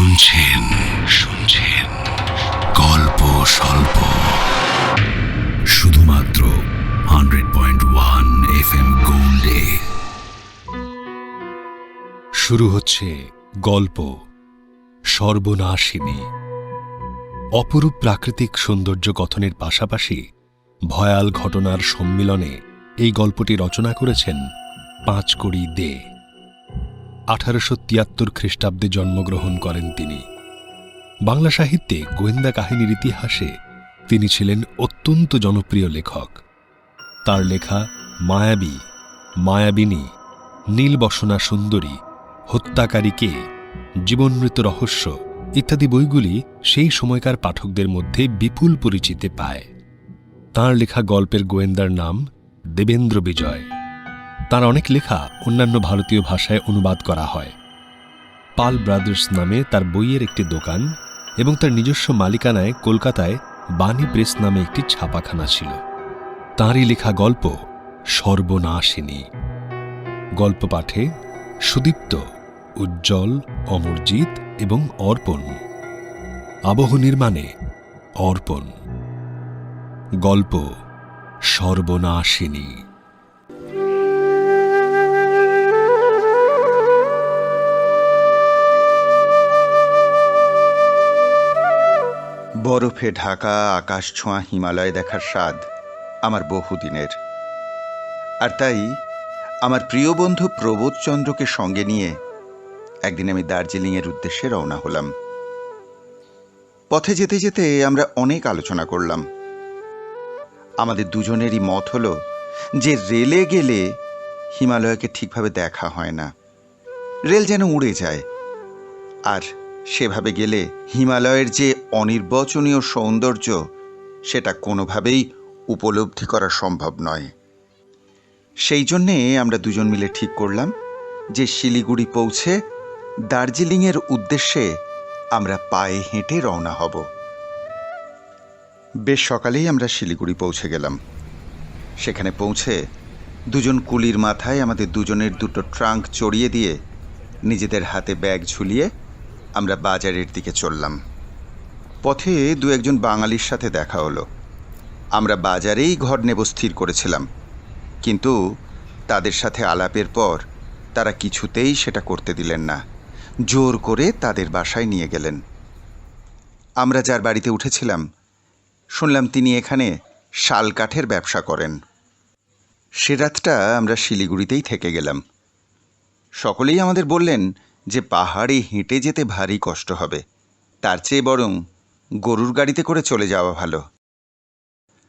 শুনছেন শুনছেন গল্প স্বল্প, শুধুমাত্র 100.1 FM গোল্ডে। শুরু হচ্ছে গল্প সর্বনাশিনী। অপরূপ প্রাকৃতিক সৌন্দর্য গঠনের পাশাপাশি ভয়াল ঘটনার সম্মিলনে এই গল্পটি রচনা করেছেন পাঁচকড়ি দে। 1873 খ্রিস্টাব্দে জন্মগ্রহণ করেন তিনি। বাংলা সাহিত্যে গোয়েন্দা কাহিনীর ইতিহাসে তিনি ছিলেন অত্যন্ত জনপ্রিয় লেখক। তার লেখা মায়াবী, মায়াবিনী, নীলবসনা সুন্দরী, হত্যাকারী কে, জীবনমৃত রহস্য ইত্যাদি বইগুলি সেই সময়কার পাঠকদের মধ্যে বিপুল পরিচিতি পায়। তাঁর লেখা গল্পের গোয়েন্দার নাম দেবেন্দ্র বিজয়। তার অনেক লেখা অন্যান্য ভারতীয় ভাষায় অনুবাদ করা হয়। পাল ব্রাদার্স নামে তার বইয়ের একটি দোকান এবং তার নিজস্ব মালিকানায় কলকাতায় বাণী প্রেস নামে একটি ছাপাখানা ছিল। তাঁরই লেখা গল্প সর্বনাশিনী। গল্প পাঠে সুদীপ্ত, উজ্জ্বল, অমরজিৎ এবং অর্পণ। আবহ নির্মাণে অর্পণ। গল্প সর্বনাশিনী। বরফে ঢাকা আকাশ ছোঁয়া হিমালয় দেখার স্বাদ আমার বহুদিনের। আর তাই আমার প্রিয় বন্ধু প্রবোধচন্দ্রকে সঙ্গে নিয়ে একদিন আমি দার্জিলিংয়ের উদ্দেশ্যে রওনা হলাম। পথে যেতে যেতে আমরা অনেক আলোচনা করলাম। আমাদের দুজনেরই মত হলো যে রেলে গেলে হিমালয়কে ঠিকভাবে দেখা হয় না, রেল যেন উড়ে যায়। আর সেভাবে গেলে হিমালয়ের যে অনির্বচনীয় সৌন্দর্য সেটা কোনোভাবেই উপলব্ধি করা সম্ভব নয়। সেই জন্যে আমরা দুজন মিলে ঠিক করলাম যে শিলিগুড়ি পৌঁছে দার্জিলিংয়ের উদ্দেশ্যে আমরা পায়ে হেঁটে রওনা হব। বেশ সকালেই আমরা শিলিগুড়ি পৌঁছে গেলাম। সেখানে পৌঁছে দুজন কুলির মাথায় আমাদের দুজনের দুটো ট্রাঙ্ক চড়িয়ে দিয়ে নিজেদের হাতে ব্যাগ ঝুলিয়ে আমরা বাজারের দিকে চললাম। পথে দু একজন বাঙালির সাথে দেখা হলো। আমরা বাজারেই ঘর নেব স্থির করেছিলাম, কিন্তু তাদের সাথে আলাপের পর তারা কিছুতেই সেটা করতে দিলেন না। জোর করে তাদের বাসায় নিয়ে গেলেন। আমরা যার বাড়িতে উঠেছিলাম শুনলাম তিনি এখানে শাল কাঠের ব্যবসা করেন। সে রাতটা আমরা শিলিগুড়িতেই থেকে গেলাম। সকলেই আমাদের বললেন যে পাহাড়ে হেঁটে যেতে ভারী কষ্ট হবে, তার চেয়ে বরং গরুর গাড়িতে করে চলে যাওয়া ভালো।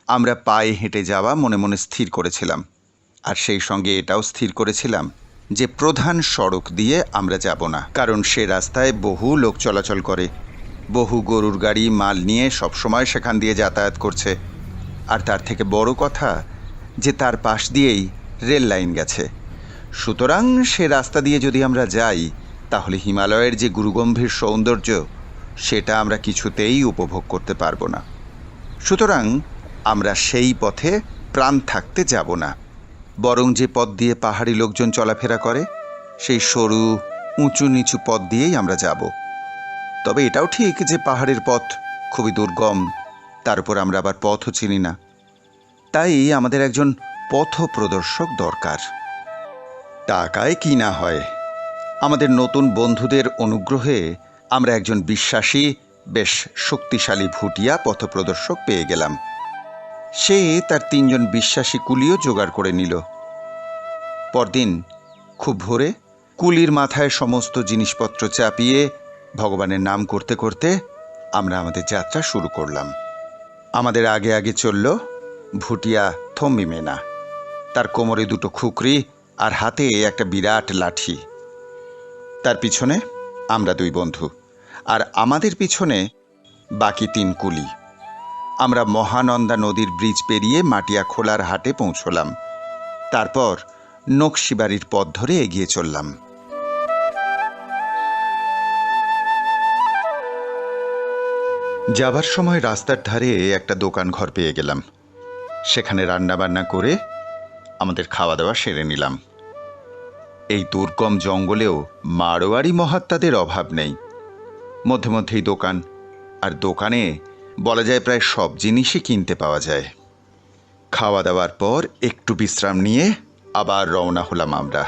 আমরা পায়ে হেঁটে যাওয়া মনে মনে স্থির করেছিলাম, আর সেই সঙ্গে এটাও স্থির করেছিলাম যে প্রধান সড়ক দিয়ে আমরা যাব না, কারণ সে রাস্তায় বহু লোক চলাচল করে, বহু গরুর গাড়ি মাল নিয়ে সবসময় সেখান দিয়ে যাতায়াত করছে। আর তার থেকে বড় কথা যে তার পাশ দিয়েই রেল লাইন গেছে। সুতরাং সে রাস্তা দিয়ে যদি আমরা যাই তাহলে হিমালয়ের যে গুরুগম্ভীর সৌন্দর্য সেটা আমরা কিছুতেই উপভোগ করতে পারবো না। সুতরাং আমরা সেই পথে প্রাণ থাকতে যাব না, বরং যে পথ দিয়ে পাহাড়ি লোকজন চলাফেরা করে সেই সরু উঁচু নিচু পথ দিয়েই আমরা যাব। তবে এটাও ঠিক যে পাহাড়ের পথ খুবই দুর্গম, তার উপর আমরা আবার পথও চিনি না। তাই আমাদের একজন পথ প্রদর্শক দরকার। টাকায় কি না হয়, আমাদের নতুন বন্ধুদের অনুগ্রহে আমরা একজন বিশ্বাসী, বেশ শক্তিশালী ভুটিয়া পথপ্রদর্শক পেয়ে গেলাম। সে তার 3 জন বিশ্বাসী কুলিও জোগাড় করে নিল। পরদিন খুব ভোরে কুলির মাথায় সমস্ত জিনিসপত্র চাপিয়ে ভগবানের নাম করতে করতে আমরা আমাদের যাত্রা শুরু করলাম। আমাদের আগে আগে চলল ভুটিয়া থম্বি মেনা। তার কোমরে 2টো খুকরি আর হাতে একটা বিরাট লাঠি। তার পিছনে আমরা 2 বন্ধু, আর আমাদের পিছনে বাকি 3 কুলি। আমরা মহানন্দা নদীর ব্রিজ পেরিয়ে মাটিয়া খোলার হাটে পৌঁছলাম। তারপর নকশিবাড়ির পথ ধরে এগিয়ে চললাম। যাবার সময় রাস্তার ধারে একটা দোকান ঘর পেয়ে গেলাম। সেখানে রান্নাবান্না করে আমাদের খাওয়া দাওয়া সেরে নিলাম। এই দুর্গম জঙ্গলেও মারোয়ারি মহাত্মাদের অভাব নেই। মধ্যে মধ্যেই দোকান, আর দোকানে বলা যায় প্রায় সব জিনিসই কিনতে পাওয়া যায়। খাওয়া দাওয়ার পর একটু বিশ্রাম নিয়ে আবার রওনা হলাম আমরা।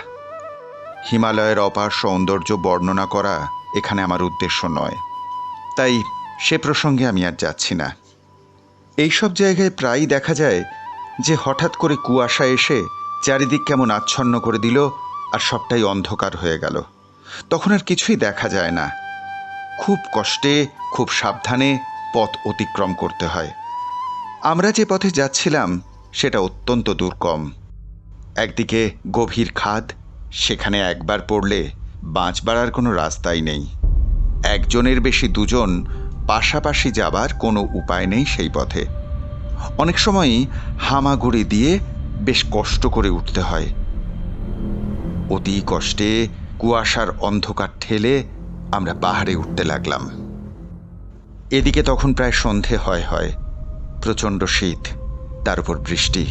হিমালয়ের অপার সৌন্দর্য বর্ণনা করা এখানে আমার উদ্দেশ্য নয়, তাই সে প্রসঙ্গে আমি আর যাচ্ছি না। এইসব জায়গায় প্রায়ই দেখা যায় যে হঠাৎ করে কুয়াশা এসে চারিদিক কেমন আচ্ছন্ন করে দিল, আর সবটাই অন্ধকার হয়ে গেল। তখন আর কিছুই দেখা যায় না। খুব কষ্টে, খুব সাবধানে পথ অতিক্রম করতে হয়। আমরা যে পথে যাচ্ছিলাম সেটা অত্যন্ত দুর্গম। একদিকে গভীর খাদ, সেখানে একবার পড়লে বাঁচবার আর কোনো রাস্তাই নেই। একজনের বেশি দুজন পাশাপাশি যাবার কোনো উপায় নেই সেই পথে। অনেক সময়ই হামাগুড়ি দিয়ে বেশ কষ্ট করে উঠতে হয়। অতি কষ্টে কুয়াশার অন্ধকার ঠেলে আমরা পাহাড়ে উঠতে লাগলাম। এদিকে তখন প্রায় সন্ধে হয়। প্রচণ্ড শীত, তার উপর বৃষ্টি।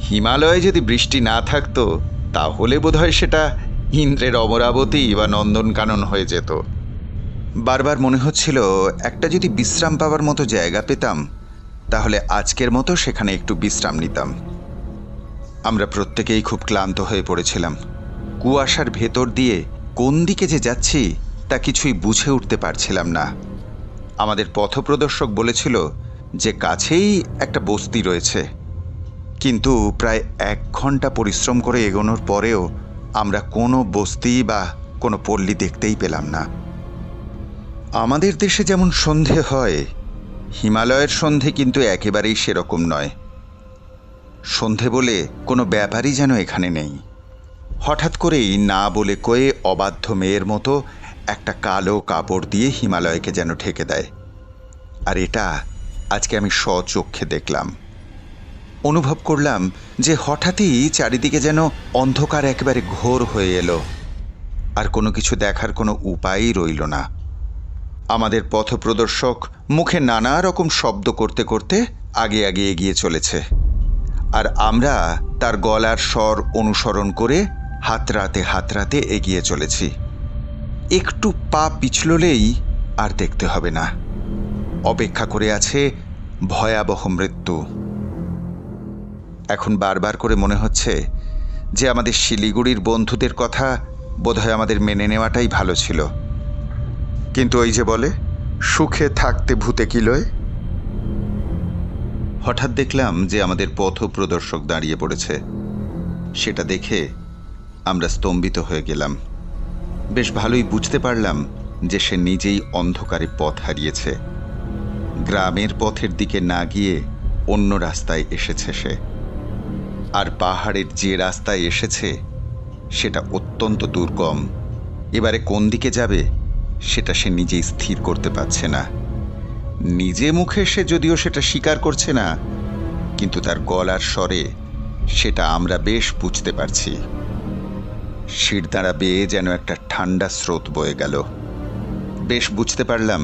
হিমালয়ে যদি বৃষ্টি না থাকতো তাহলে বোধহয় সেটা ইন্দ্রের অমরাবতী বা নন্দনকানন হয়ে যেত। বারবার মনে হচ্ছিল একটা যদি বিশ্রাম পাওয়ার মতো জায়গা পেতাম তাহলে আজকের মতো সেখানে একটু বিশ্রাম নিতাম। আমরা প্রত্যেকেই খুব ক্লান্ত হয়ে পড়েছিলাম। কুয়াশার ভেতর দিয়ে কোন দিকে যে যাচ্ছি তা কিছুই বুঝে উঠতে পারছিলাম না। আমাদের পথপ্রদর্শক বলেছিল যে কাছেই একটা বস্তি রয়েছে, কিন্তু প্রায় 1 ঘন্টা পরিশ্রম করে এগোনোর পরেও আমরা কোনো বস্তি বা কোনো পল্লী দেখতেই পেলাম না। আমাদের দেশে যেমন সন্ধে হয়, হিমালয়ের সন্ধে কিন্তু একেবারেই সেরকম নয়। সন্ধে বলে কোনো ব্যাপারই যেন এখানে নেই। হঠাৎ করেই না বলে কয়ে অবাধ্য মেয়ের মতো একটা কালো কাপড় দিয়ে হিমালয়কে যেন ঢেকে দেয়। আর এটা আজকে আমি স্বচক্ষে দেখলাম। অনুভব করলাম যে হঠাৎই চারিদিকে যেন অন্ধকার একেবারে ঘোর হয়ে এলো, আর কোনো কিছু দেখার কোনো উপায়ই রইল না। আমাদের পথপ্রদর্শক মুখে নানা রকম শব্দ করতে করতে আগে আগে এগিয়ে চলেছে, আর আমরা তার গলার স্বর অনুসরণ করে হাতড়াতে এগিয়ে চলেছি। একটু পা পিছললেই আর দেখতে হবে না, অপেক্ষা করে আছে ভয়াবহ মৃত্যু। এখন বারবার করে মনে হচ্ছে যে আমাদের শিলিগুড়ির বন্ধুদের কথা বোধহয় আমাদের মেনে নেওয়াটাই ভালো ছিল। কিন্তু ওই যে বলে, সুখে থাকতে ভূতে কি লয়। হঠাৎ দেখলাম যে আমাদের পথপ্রদর্শক দাঁড়িয়ে পড়েছে। সেটা দেখে আমরা স্তম্ভিত হয়ে গেলাম। বেশ ভালোই বুঝতে পারলাম যে সে নিজেই অন্ধকারে পথ হারিয়েছে। গ্রামের পথের দিকে না গিয়ে অন্য রাস্তায় এসেছে সে। আর পাহাড়ের যে রাস্তায় এসেছে সেটা অত্যন্ত দুর্গম। এবারে কোন দিকে যাবে সেটা সে নিজেই স্থির করতে পারছে না। নিজে মুখে সে যদিও সেটা স্বীকার করছে না, কিন্তু তার গলার স্বরে সেটা আমরা বেশ বুঝতে পারছি। শিরদাঁড়া বেয়ে যেন একটা ঠান্ডা স্রোত বয়ে গেল। বেশ বুঝতে পারলাম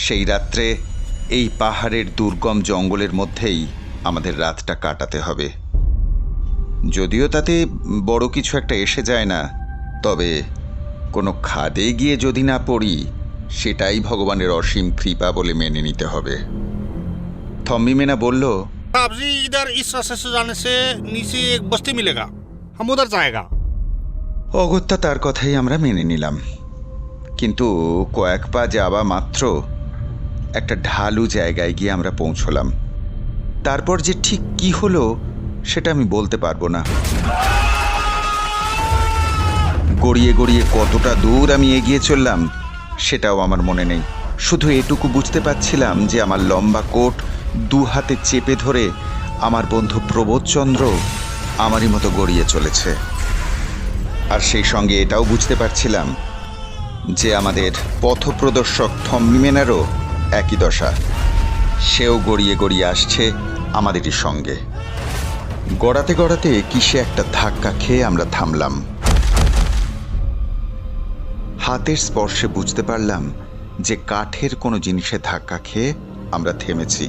সেই রাত্রে এই পাহাড়ের দুর্গম জঙ্গলের মধ্যেই আমাদের রাতটা কাটাতে হবে। যদিও তাতে বড় কিছু একটা এসে যায় না, তবে কোনো খাদে গিয়ে যদি না পড়ি সেটাই ভগবানের অসীম কৃপা বলে মেনে নিতে হবে। থম্বি মেনা বলল, आप जी इधर इस रास्ते से जाने से नीचे एक बस्ती मिलेगा, हम उधर जाएगा। অগত্যা তার কথাই আমরা মেনে নিলাম। কিন্তু কয়েক পা যাওয়া মাত্র একটা ঢালু জায়গায় গিয়ে আমরা পৌঁছলাম। তারপর যে ঠিক কি হলো সেটা আমি বলতে পারবো না। গড়িয়ে গড়িয়ে কতটা দূর আমি এগিয়ে চললাম সেটাও আমার মনে নেই। শুধু এটুকু বুঝতে পারছিলাম যে আমার লম্বা কোট 2 হাতে চেপে ধরে আমার বন্ধু প্রবোধচন্দ্র আমারই মতো গড়িয়ে চলেছে। আর সেই সঙ্গে এটাও বুঝতে পারছিলাম যে আমাদের পথপ্রদর্শক থম্বিমেনারও একই দশা। সেও গড়িয়ে গড়িয়ে আসছে আমাদেরই সঙ্গে। গড়াতে গড়াতে কিসে একটা ধাক্কা খেয়ে আমরা থামলাম। হাতের স্পর্শে বুঝতে পারলাম যে কাঠের কোনো জিনিসে ধাক্কা খেয়ে আমরা থেমেছি।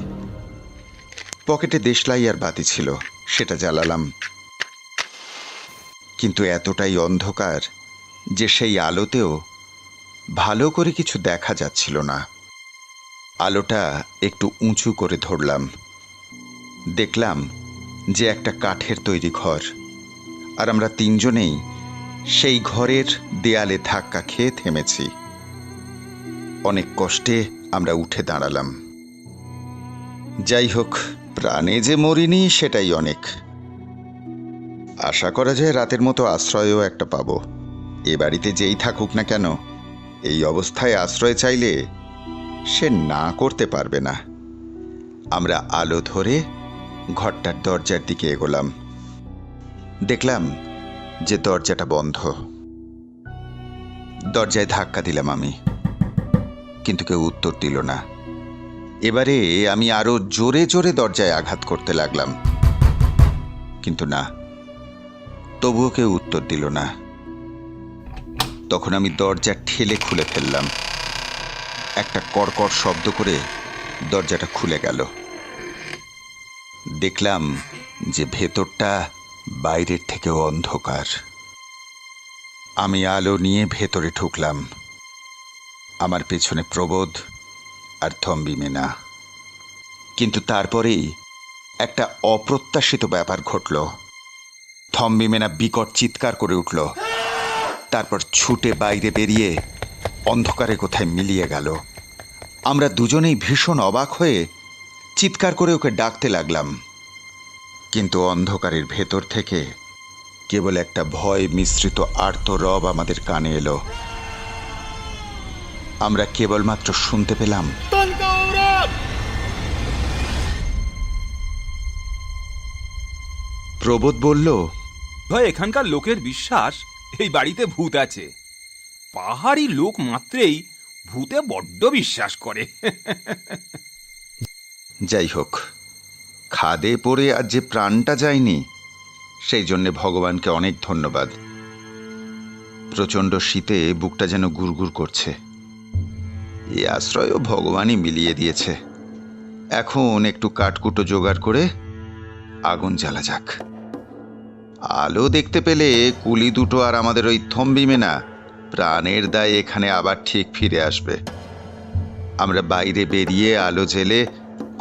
পকেটে দেশলাই আর বাতি ছিল, সেটা জ্বালালাম। কিন্তু এতটাই অন্ধকার যে সেই আলোতেও ভালো করে কিছু দেখা যাচ্ছিল না। আলোটা একটু উঁচু করে ধরলাম। দেখলাম যে একটা কাঠের তৈরি ঘর, আর আমরা তিনজনেই সেই ঘরের দেয়ালে ধাক্কা খেয়ে থেমেছি। অনেক কষ্টে আমরা উঠে দাঁড়ালাম। যাই হোক, প্রাণে যে মরিনি সেটাই অনেক। আশা করা যায় রাতের মতো আশ্রয়ও একটা পাবো। এ বাড়িতে যেই থাকুক না কেন, এই অবস্থায় আশ্রয় চাইলে সে না করতে পারবে না। আমরা আলো ধরে ঘরটার দরজার দিকে এগোলাম। দেখলাম যে দরজাটা বন্ধ। দরজায় ধাক্কা দিলাম আমি, কিন্তু কেউ উত্তর দিল না। এবারে আমি আরো জোরে জোরে দরজায় আঘাত করতে লাগলাম, কিন্তু না, তবুও কেউ উত্তর দিল না। তখন আমি দরজা ঠেলে খুলে ফেললাম। একটা কড়কড় শব্দ করে দরজাটা খুলে গেল। দেখলাম যে ভেতরটা বাইরের থেকেও অন্ধকার। আমি আলো নিয়ে ভেতরে ঢুকলাম। আমার পেছনে প্রবোধ আর থম্বিমেনা। কিন্তু তারপরেই একটা অপ্রত্যাশিত ব্যাপার ঘটল। থম্বিমেনা বিকট চিৎকার করে উঠল, তারপর ছুটে বাইরে বেরিয়ে অন্ধকারে কোথায় মিলিয়ে গেল। আমরা দুজনেই ভীষণ অবাক হয়ে চিৎকার করে ওকে ডাকতে লাগলাম, কিন্তু অন্ধকারের ভেতর থেকে কেবল একটা ভয় মিশ্রিত আর্তরব আমাদের কানে এলো। আমরা কেবলমাত্র শুনতে পেলাম, প্রবোধ বলল, ভাই, এখানকার লোকের বিশ্বাস এই বাড়িতে ভূত আছে। পাহাড়ি লোক মাত্রেই ভূতে বড্ড বিশ্বাস করে। যাই হোক, খাদে পড়ে আর যে প্রাণটা যায়নি, সেই জন্য ভগবানকে অনেক ধন্যবাদ। প্রচণ্ড শীতে বুকটা যেন গুড়গুড় করছে। এই আশ্রয়ও ভগবানই মিলিয়ে দিয়েছে। এখন একটু কাঠকুটো জোগাড় করে আগুন জ্বালা যাক। আলো দেখতে পেলে কুলি দুটো আর আমাদের ওই থম্বিমেনা প্রাণের দায় এখানে আবার ঠিক ফিরে আসবে। আমরা বাইরে বেরিয়ে আলো জেলে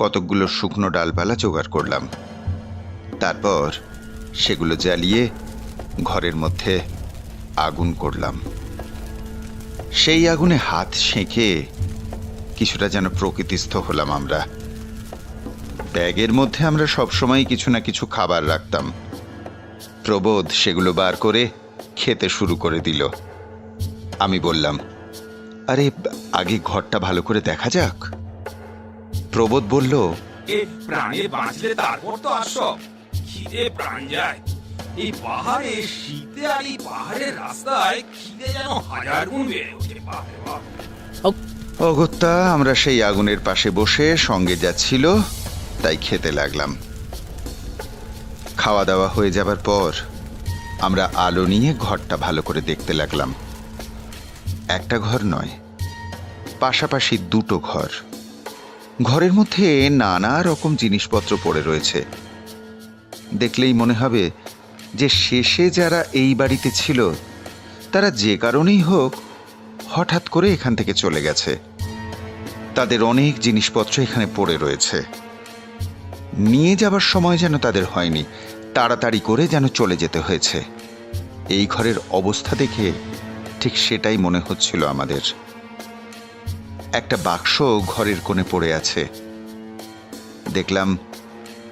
কতকগুলো শুকনো ডালপালা জোগাড় করলাম। তারপর সেগুলো জ্বালিয়ে ঘরের মধ্যে আগুন করলাম। সেই আগুনে হাত সেঁকে কিছুটা যেন প্রকৃতিস্থ হলাম আমরা। ব্যাগের মধ্যে আমরা সবসময় কিছু না কিছু খাবার রাখতাম। প্রবোধ সেগুলো বার করে খেতে শুরু করে দিল। আমি বললাম, আরে আগে ঘরটা ভালো করে দেখা যাক। প্রবোধ বলল, প্রাণে বাঁচলে তারপর তো আসব। খিদে প্রাণ যায়। এই পাহাড়ে শীতে আর এই পাহাড়ের রাস্তায় খিদে যেন হাজার গুণ বেড়ে ওঠে। অগত্যা আমরা সেই আগুনের পাশে বসে সঙ্গে যা ছিল তাই খেতে লাগলাম। খাওয়া দাওয়া হয়ে যাবার পর আমরা আলো নিয়ে ঘরটা ভালো করে দেখতে লাগলাম। একটা ঘর নয়, পাশাপাশি দুটো ঘর। ঘরের মধ্যে নানা রকম জিনিসপত্র পড়ে রয়েছে। দেখলেই মনে হবে যে শেষে যারা এই বাড়িতে ছিল তারা যে কারণেই হোক হঠাৎ করে এখান থেকে চলে গেছে। তাদের অনেক জিনিসপত্র এখানে পড়ে রয়েছে। নিয়ে যাবার সময় যেন তাদের হয়নি, তাড়াতাড়ি করে যেন চলে যেতে হয়েছে। এই ঘরের অবস্থা দেখে ঠিক সেটাই মনে হচ্ছিল আমাদের। একটা বাক্স ঘরের কোণে পড়ে আছে। দেখলাম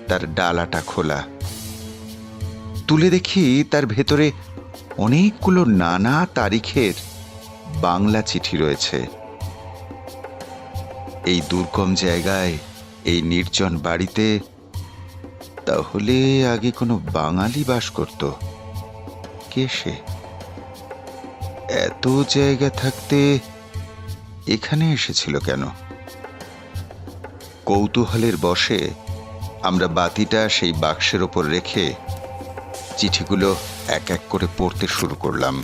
তার ডালাটা খোলা। তুলে দেখি তার ভেতরে অনেকগুলো নানা তারিখের বাংলা চিঠি রয়েছে। এই দুর্গম জায়গায়, এই নির্জন বাড়িতে তাহলে আগে কোনো বাঙালি বাস করত? কে সে? এত জায়গা থাকতে এখানে এসেছিল কেন? কৌতূহলের বশে আমরা বাতিটা সেই বাক্সের ওপর রেখে চিঠিগুলো এক এক করে পড়তে শুরু করলাম।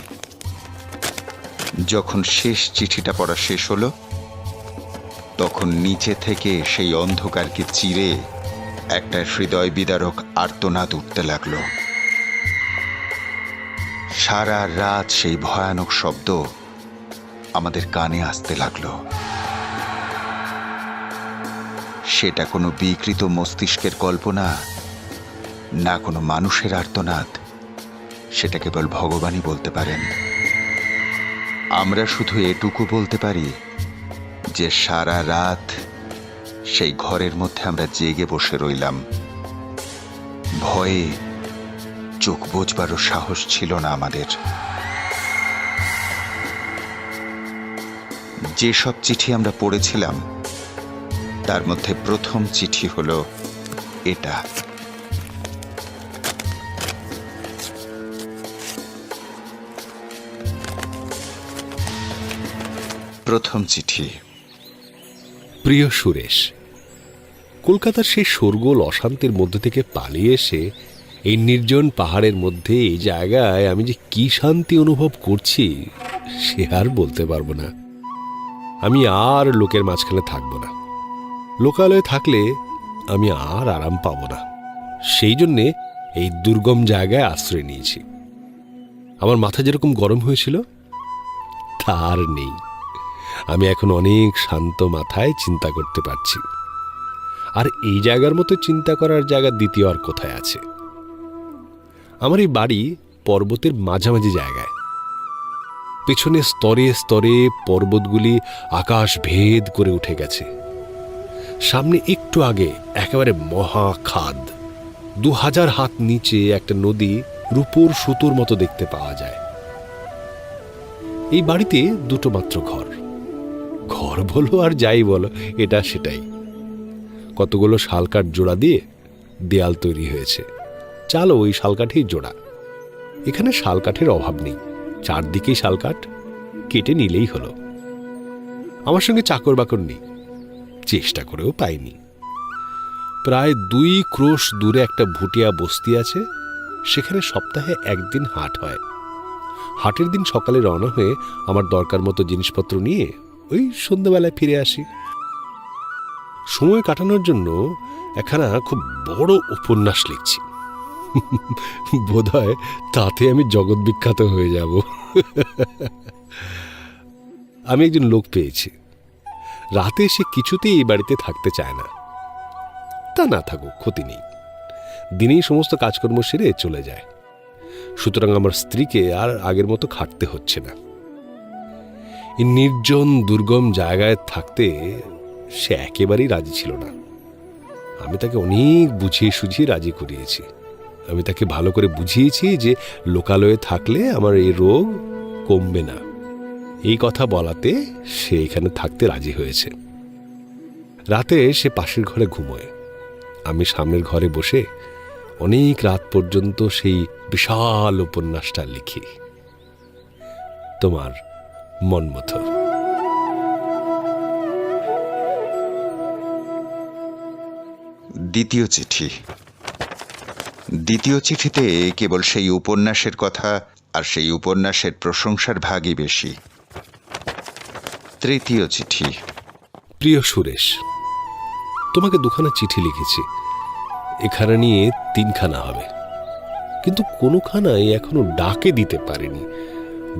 যখন শেষ চিঠিটা পড়া শেষ হলো, তখন নিচে থেকে সেই অন্ধকারকে চিরে একটা হৃদয় বিদারক আর্তনাদ উঠতে লাগলো। সারা রাত সেই ভয়ানক শব্দ আমাদের কানে আসতে লাগলো। সেটা কোনো বিকৃত মস্তিষ্কের কল্পনা না, কোনো মানুষের আর্তনাদ। সেটা কেবল ভগবানই বলতে পারেন। আমরা শুধু এটুকু বলতে পারি যে সারা রাত সেই ঘরের মধ্যে আমরা জেগে বসে রইলাম। ভয়ে চোখ বোঝবারও সাহস ছিল না আমাদের। যেসব চিঠি আমরা পড়েছিলাম তার মধ্যে প্রথম চিঠি হলো এটা। প্রথম চিঠি। প্রিয় সুরেশ, কলকাতার সেই শোরগোল অশান্তির মধ্যে থেকে পালিয়ে এসে এই নির্জন পাহাড়ের মধ্যে এই জায়গায় আমি যে কি শান্তি অনুভব করছি সে আর বলতে পারবো না। আমি আর লোকের মাঝখানে থাকবো না। লোকালয়ে থাকলে আমি আর আরাম পাবো না। সেই জন্যে এই দুর্গম জায়গায় আশ্রয় নিয়েছি। আমার মাথা যেরকম গরম হয়েছিল তার নেই। আমি এখন অনেক শান্ত মাথায় চিন্তা করতে পারছি। আর এই জায়গার মতো চিন্তা করার জায়গা দ্বিতীয় আর কোথায় আছে? আমার এই বাড়ি পর্বতের মাঝামাঝি জায়গায়। পেছনে স্তরে স্তরে পর্বতগুলি আকাশ ভেদ করে উঠে গেছে। সামনে একটু আগে একেবারে মহা খাদ। 2000 হাত নিচে একটা নদী রূপোর সুতোর মতো দেখতে পাওয়া যায়। এই বাড়িতে দুটো মাত্র ঘর। ঘর বলো আর যাই বলো, এটা সেটাই। কতগুলো শালকাঠ জোড়া দিয়ে দেয়াল তৈরি হয়েছে। চালো ওই শালকাঠেই জোড়া। এখানে শালকাঠের অভাব নেই। চারদিকেই শালকাঠ, কেটে নিলেই হলো। আমার সঙ্গে চাকর বাকর নেই, চেষ্টা করেও পাইনি। প্রায় 2 ক্রোশ দূরে একটা ভুটিয়া বস্তি আছে। সেখানে সপ্তাহে একদিন হাট হয়। হাটের দিন সকালে রওনা হয়ে আমার দরকার মতো জিনিসপত্র নিয়ে ওই সন্ধ্যাবেলায় ফিরে আসি। সময় কাটানোর জন্য একখানা খুব বড় উপন্যাস লিখছি। বোধহয় তাতে আমি জগৎ বিখ্যাত হয়ে যাব। আমি একজন লোক পেয়েছি। রাতে সে কিছুতেই এই বাড়িতে থাকতে চায় না। তা না থাকুক, ক্ষতি নেই। দিনেই সমস্ত কাজকর্ম সেরে চলে যায়। সুতরাং আমার স্ত্রীকে আর আগের মতো খাটতে হচ্ছে না। এই নির্জন দুর্গম জায়গায় থাকতে সে একেবারেই রাজি ছিল না। আমি তাকে অনেক বুঝিয়ে সুঝিয়ে রাজি করিয়েছি। আমি তাকে ভালো করে বুঝিয়েছি যে লোকালয়ে থাকলে আমার এই রোগ কমবে না। এই কথা বলাতে সে এখানে থাকতে রাজি হয়েছে। রাতে সে পাশের ঘরে ঘুমোয়। আমি সামনের ঘরে বসে অনেক রাত পর্যন্ত সেই বিশাল উপন্যাসটা লিখি। তোমার মনমতো। দ্বিতীয় চিঠি। দ্বিতীয় চিঠিতে কেবল সেই উপন্যাসের কথা আর সেই উপন্যাসের প্রশংসার ভাগই বেশি। তৃতীয় চিঠি। প্রিয় সুরেশ, তোমাকে 2খানা চিঠি লিখেছি। এখানে নিয়ে 3খানা হবে, কিন্তু কোনোখানাই এখনো ডাকে দিতে পারিনি।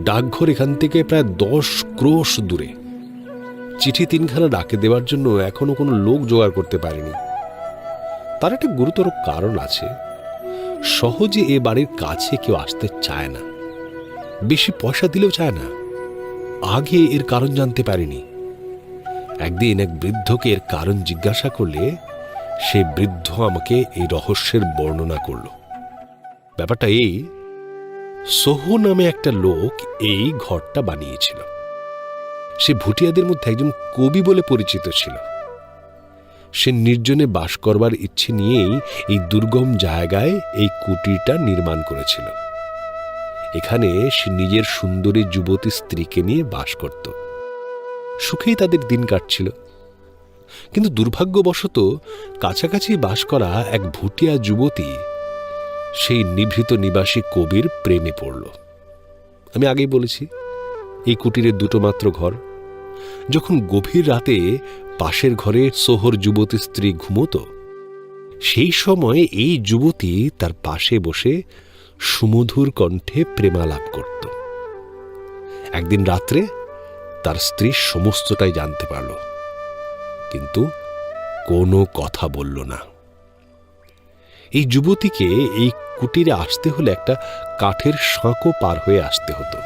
ডাকঘর এখান থেকে প্রায় 10 ক্রোশ দূরে। চিঠি 3খানা ডাকে দেওয়ার জন্য এখনো কোনো লোক জোগাড় করতে পারিনি। তার একটা গুরুতর কারণ আছে। সহজে এ বাড়ির কাছে কেউ আসতে চায় না, বেশি পয়সা দিলেও চায় না। আগে এর কারণ জানতে পারিনি। একদিন এক বৃদ্ধকে এর কারণ জিজ্ঞাসা করলে সে বৃদ্ধ আমাকে এই রহস্যের বর্ণনা করল। ব্যাপারটা এই, সোহো নামে একটা লোক এই ঘরটা বানিয়েছিল। সে ভুটিয়াদের মধ্যে একজন কবি বলে পরিচিত ছিল। সে নির্জনে বাস করবার ইচ্ছে নিয়েই এই দুর্গম জায়গায় এই কুটিরটা নির্মাণ করেছিল। এখানে সে নিজের সুন্দরী যুবতী স্ত্রীকে নিয়ে বাস করত। সুখেই তাদের দিন কাটছিল। কিন্তু দুর্ভাগ্যবশত কাছাকাছি বাস করা এক ভুটিয়া যুবতী সেই নিভৃত নিবাসী কবির প্রেমে পড়ল। আমি আগেই বলেছি, এই কুটিরের 2টো মাত্র ঘর। যখন গভীর রাতে পাশের ঘরে সোহর যুবতী স্ত্রী ঘুমোতো, সেই সময় এই যুবতী তার পাশে বসে সুমধুর কণ্ঠে প্রেমালাপ করত। একদিন রাত্রে তার স্ত্রী সমস্তটাই জানতে পারল, কিন্তু কোনো কথা বলল না। এই যুবতীকে এই কুটিরে আসতে হলে একটা কাঠের সাঁকো পার হয়ে আসতে হতো।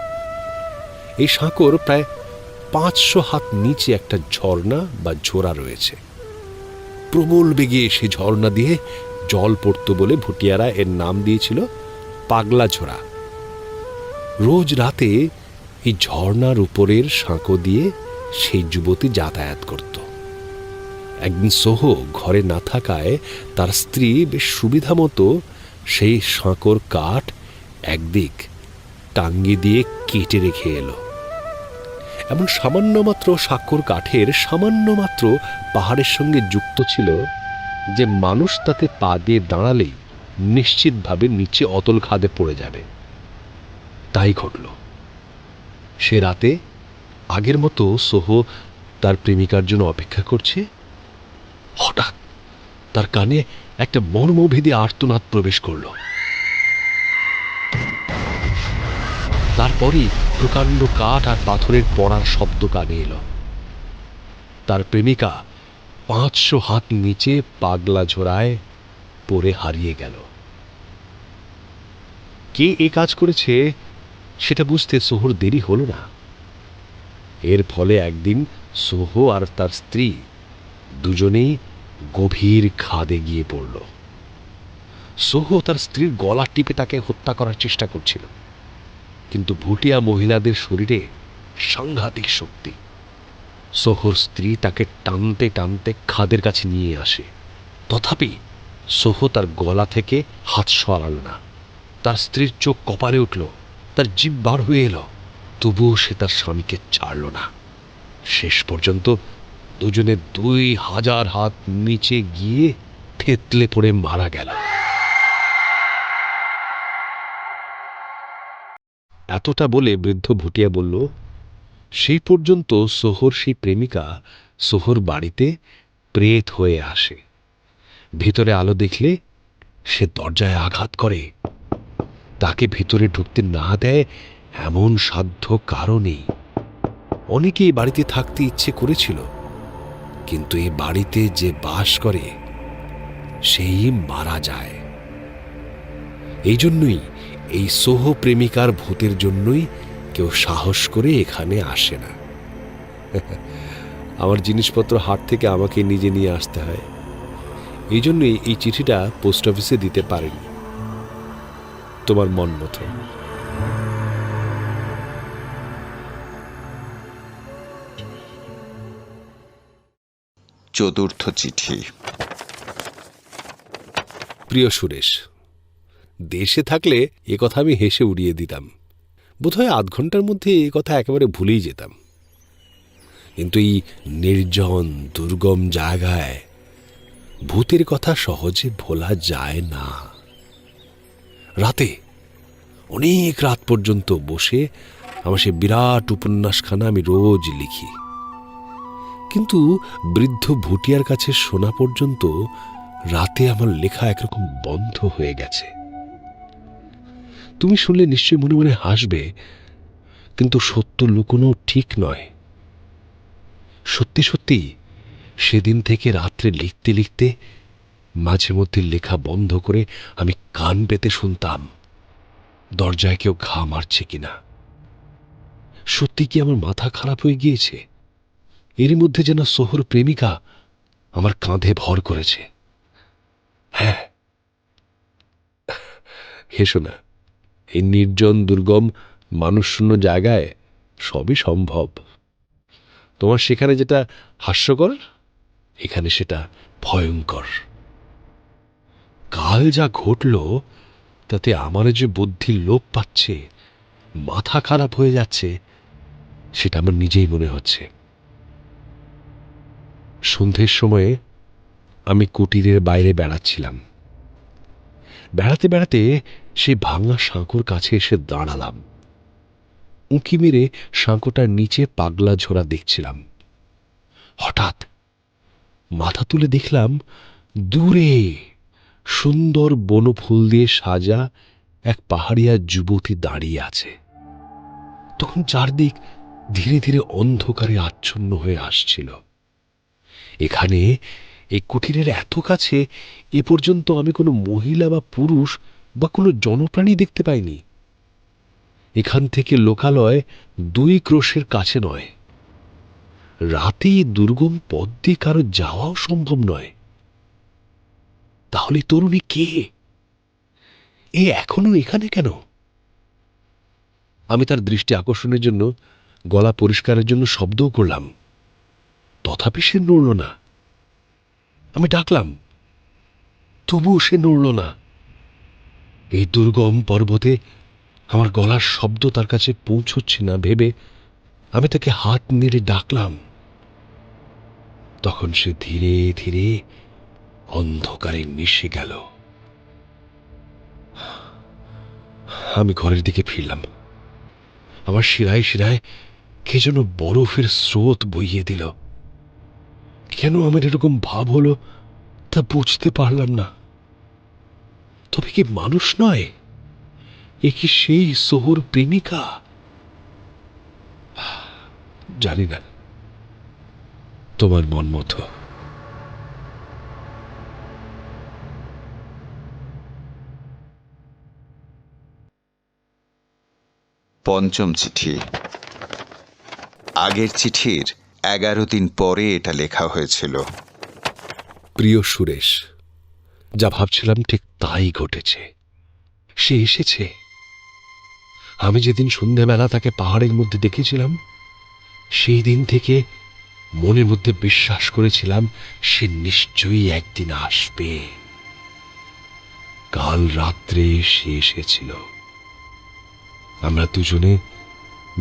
এই সাঁকোর প্রায় 500 হাত নিচে একটা ঝর্ণা বা ঝোড়া রয়েছে। প্রবল বেগে সে ঝর্ণা দিয়ে জল পড়ত বলে ভুটিয়ারা এর নাম দিয়েছিল পাগলা ঝোড়া। রোজ রাতে এই ঝর্ণার উপরের সাঁকো দিয়ে সেই যুবতী যাতায়াত করত। একদিন সোহ ঘরে না থাকায় তার স্ত্রী বেশ সুবিধা মতো সেই সাঁকোর কাঠ একদিক টাঙ্গি দিয়ে কেটে রেখে এলো। এমন সামান্য মাত্র সাঁকোর কাঠের সামান্য মাত্র পাহাড়ের সঙ্গে যুক্ত ছিল যে মানুষ তাতে পা দিয়ে দাঁড়ালেই নিশ্চিতভাবে নিচে অতল খাদে পড়ে যাবে। তাই ঘটল। সে রাতে আগের মতো সোহ তার প্রেমিকার জন্য অপেক্ষা করছে। হঠাৎ তার কানে একটা মর্মভেদী আর্তনাদ প্রবেশ করল। তারপরই প্রকাণ্ড কাঠ আর পাথরের পড়ার শব্দ কানে এলো। তার প্রেমিকা 500 হাত নিচে পাগলা ঝোড়ায় পড়ে হারিয়ে গেল। কে এ কাজ করেছে সেটা বুঝতে সোহর দেরি হলো না। এর ফলে একদিন সোহ আর তার স্ত্রী দুজনেই গভীর খাদে গিয়ে পড়ল। সোহ তার স্ত্রীর গলা টিপে তাকে হত্যা করার চেষ্টা করছিল, কিন্তু ভুটিয়া মহিলাদের শরীরে সাংঘাতিক শক্তি। সোহর স্ত্রী তাকে টানতে টানতে খাদের কাছে নিয়ে আসে। তথাপি সোহ তার গলা থেকে হাত সরাল না। তার স্ত্রীর চোখ কপালে উঠল, তার জিভ বার হয়ে এলো, তবুও সে তার স্বামীকে ছাড়ল না। শেষ পর্যন্ত দুজনে 2000 হাত নিচে গিয়ে থেতলে পড়ে মারা গেল। এতটা বলে বৃদ্ধ ভুটিয়া বলল, সেই পর্যন্ত সোহর সেই প্রেমিকা সোহর বাড়িতে প্রেত হয়ে আসে। ভিতরে আলো দেখলে সে দরজায় আঘাত করে। তাকে ভিতরে ঢুকতে না দেয় এমন সাধ্য কারও নেই। অনেকেই বাড়িতে থাকতে ইচ্ছে করেছিল, কিন্তু এই বাড়িতে যে বাস করে সেই মারা যায়। এই জন্যই এই সোহ প্রেমিকার ভূতের জন্যই কেউ সাহস করে এখানে আসে না। আমার জিনিসপত্র হাট থেকে আমাকে নিজে নিয়ে আসতে হয়। এই জন্যই এই চিঠিটা পোস্ট অফিসে দিতে পারেনি। তোমার মন মতো। চতুর্থ চিঠি। প্রিয় সুরেশ, দেশে থাকলে এ কথা আমি হেসে উড়িয়ে দিতাম। বোধহয় আধ ঘন্টার মধ্যে এ কথা একেবারে ভুলেই যেতাম। কিন্তু এই নির্জন দুর্গম জায়গায় ভূতের কথা সহজে ভোলা যায় না। রাতে অনেক রাত পর্যন্ত বসে আমার সে বিরাট উপন্যাসখানা আমি রোজ লিখি, কিন্তু বৃদ্ধ ভুটিয়ার কাছে শোনা পর্যন্ত রাতে আমার লেখা একরকম বন্ধ হয়ে গেছে। তুমি শুনলে নিশ্চয় মনে মনে হাসবে, কিন্তু সত্য লুকোনো ঠিক নয়। সত্যি সত্যি সেদিন থেকে রাত্রে লিখতে লিখতে মাঝে মধ্যে লেখা বন্ধ করে আমি কান পেতে শুনতাম দরজায় কেউ ঘা মারছে কিনা। সত্যি কি আমার মাথা খারাপ হয়ে গিয়েছে? এর মধ্যে যেন সোহর প্রেমিকা আমার কাঁধে ভর করেছে। হ্যাঁ, হেসো না। এই নির্জন দুর্গম মানুষশূন্য জায়গায় সবই সম্ভব। তোমার সেখানে যেটা হাস্যকর, এখানে সেটা ভয়ঙ্কর। কাল যা ঘটল তাতে আমার যে বুদ্ধি লোপ পাচ্ছে, মাথা খারাপ হয়ে যাচ্ছে, সেটা আমার নিজেই মনে হচ্ছে। সন্ধ্যের সময়ে আমি কুটিরের বাইরে বেড়াচ্ছিলাম। বেড়াতে বেড়াতে সে ভাঙা সাঁকোর কাছে এসে দাঁড়ালাম। উঁকি মেরে সাঁকোটার নিচে পাগলা ঝোড়া দেখছিলাম। হঠাৎ মাথা তুলে দেখলাম দূরে সুন্দর বনফুল দিয়ে সাজা এক পাহাড়িয়া যুবতী দাঁড়িয়ে আছে। তখন চারদিক ধীরে ধীরে অন্ধকারে আচ্ছন্ন হয়ে আসছিল। এখানে এই কুটিরের এত কাছে এ পর্যন্ত আমি কোনো মহিলা বা পুরুষ বা কোনো জনপ্রাণী দেখতে পাইনি। এখান থেকে লোকালয় 2 ক্রোশের কাছে নয়। রাতে দুর্গম পথ দিয়ে কারো যাওয়াও সম্ভব নয়। তাহলে তরুণী কে? এ এখনো এখানে কেন? আমি তার দৃষ্টি আকর্ষণের জন্য গলা পরিষ্কারের জন্য শব্দও করলাম, তথাপি সে নড়ল না। আমি ডাকলাম, তবুও সে নড়ল না। এই দুর্গম পর্বতে আমার গলার শব্দ তার কাছে পৌঁছচ্ছে না ভেবে আমি তাকে হাত নেড়ে ডাকলাম। তখন সে ধীরে ধীরে অন্ধকারে মিশে গেল। আমি ঘরের দিকে ফিরলাম। আমার শিরায় শিরায় কে যেন বরফের স্রোত বইয়ে দিল। কেন আমার এরকম ভাব হলো তা বুঝতে পারলাম না। তবে কি মানুষ নয়? এ কি সেই সোহর প্রেমিকা? জানি না, তোমার মন মতো। পঞ্চম চিঠি। আগের চিঠির 11 দিন পরে এটা লেখা হয়েছিল। প্রিয় সুরেশ, যা ভাবছিলাম ঠিক তাই ঘটেছে। সে এসেছে। আমি যেদিন সন্ধ্যাবেলা তাকে পাহাড়ের মধ্যে দেখেছিলাম, সেই দিন থেকে মনের মধ্যে বিশ্বাস করেছিলাম সে নিশ্চয়ই একদিন আসবে। কাল রাত্রে সে এসেছিল। আমরা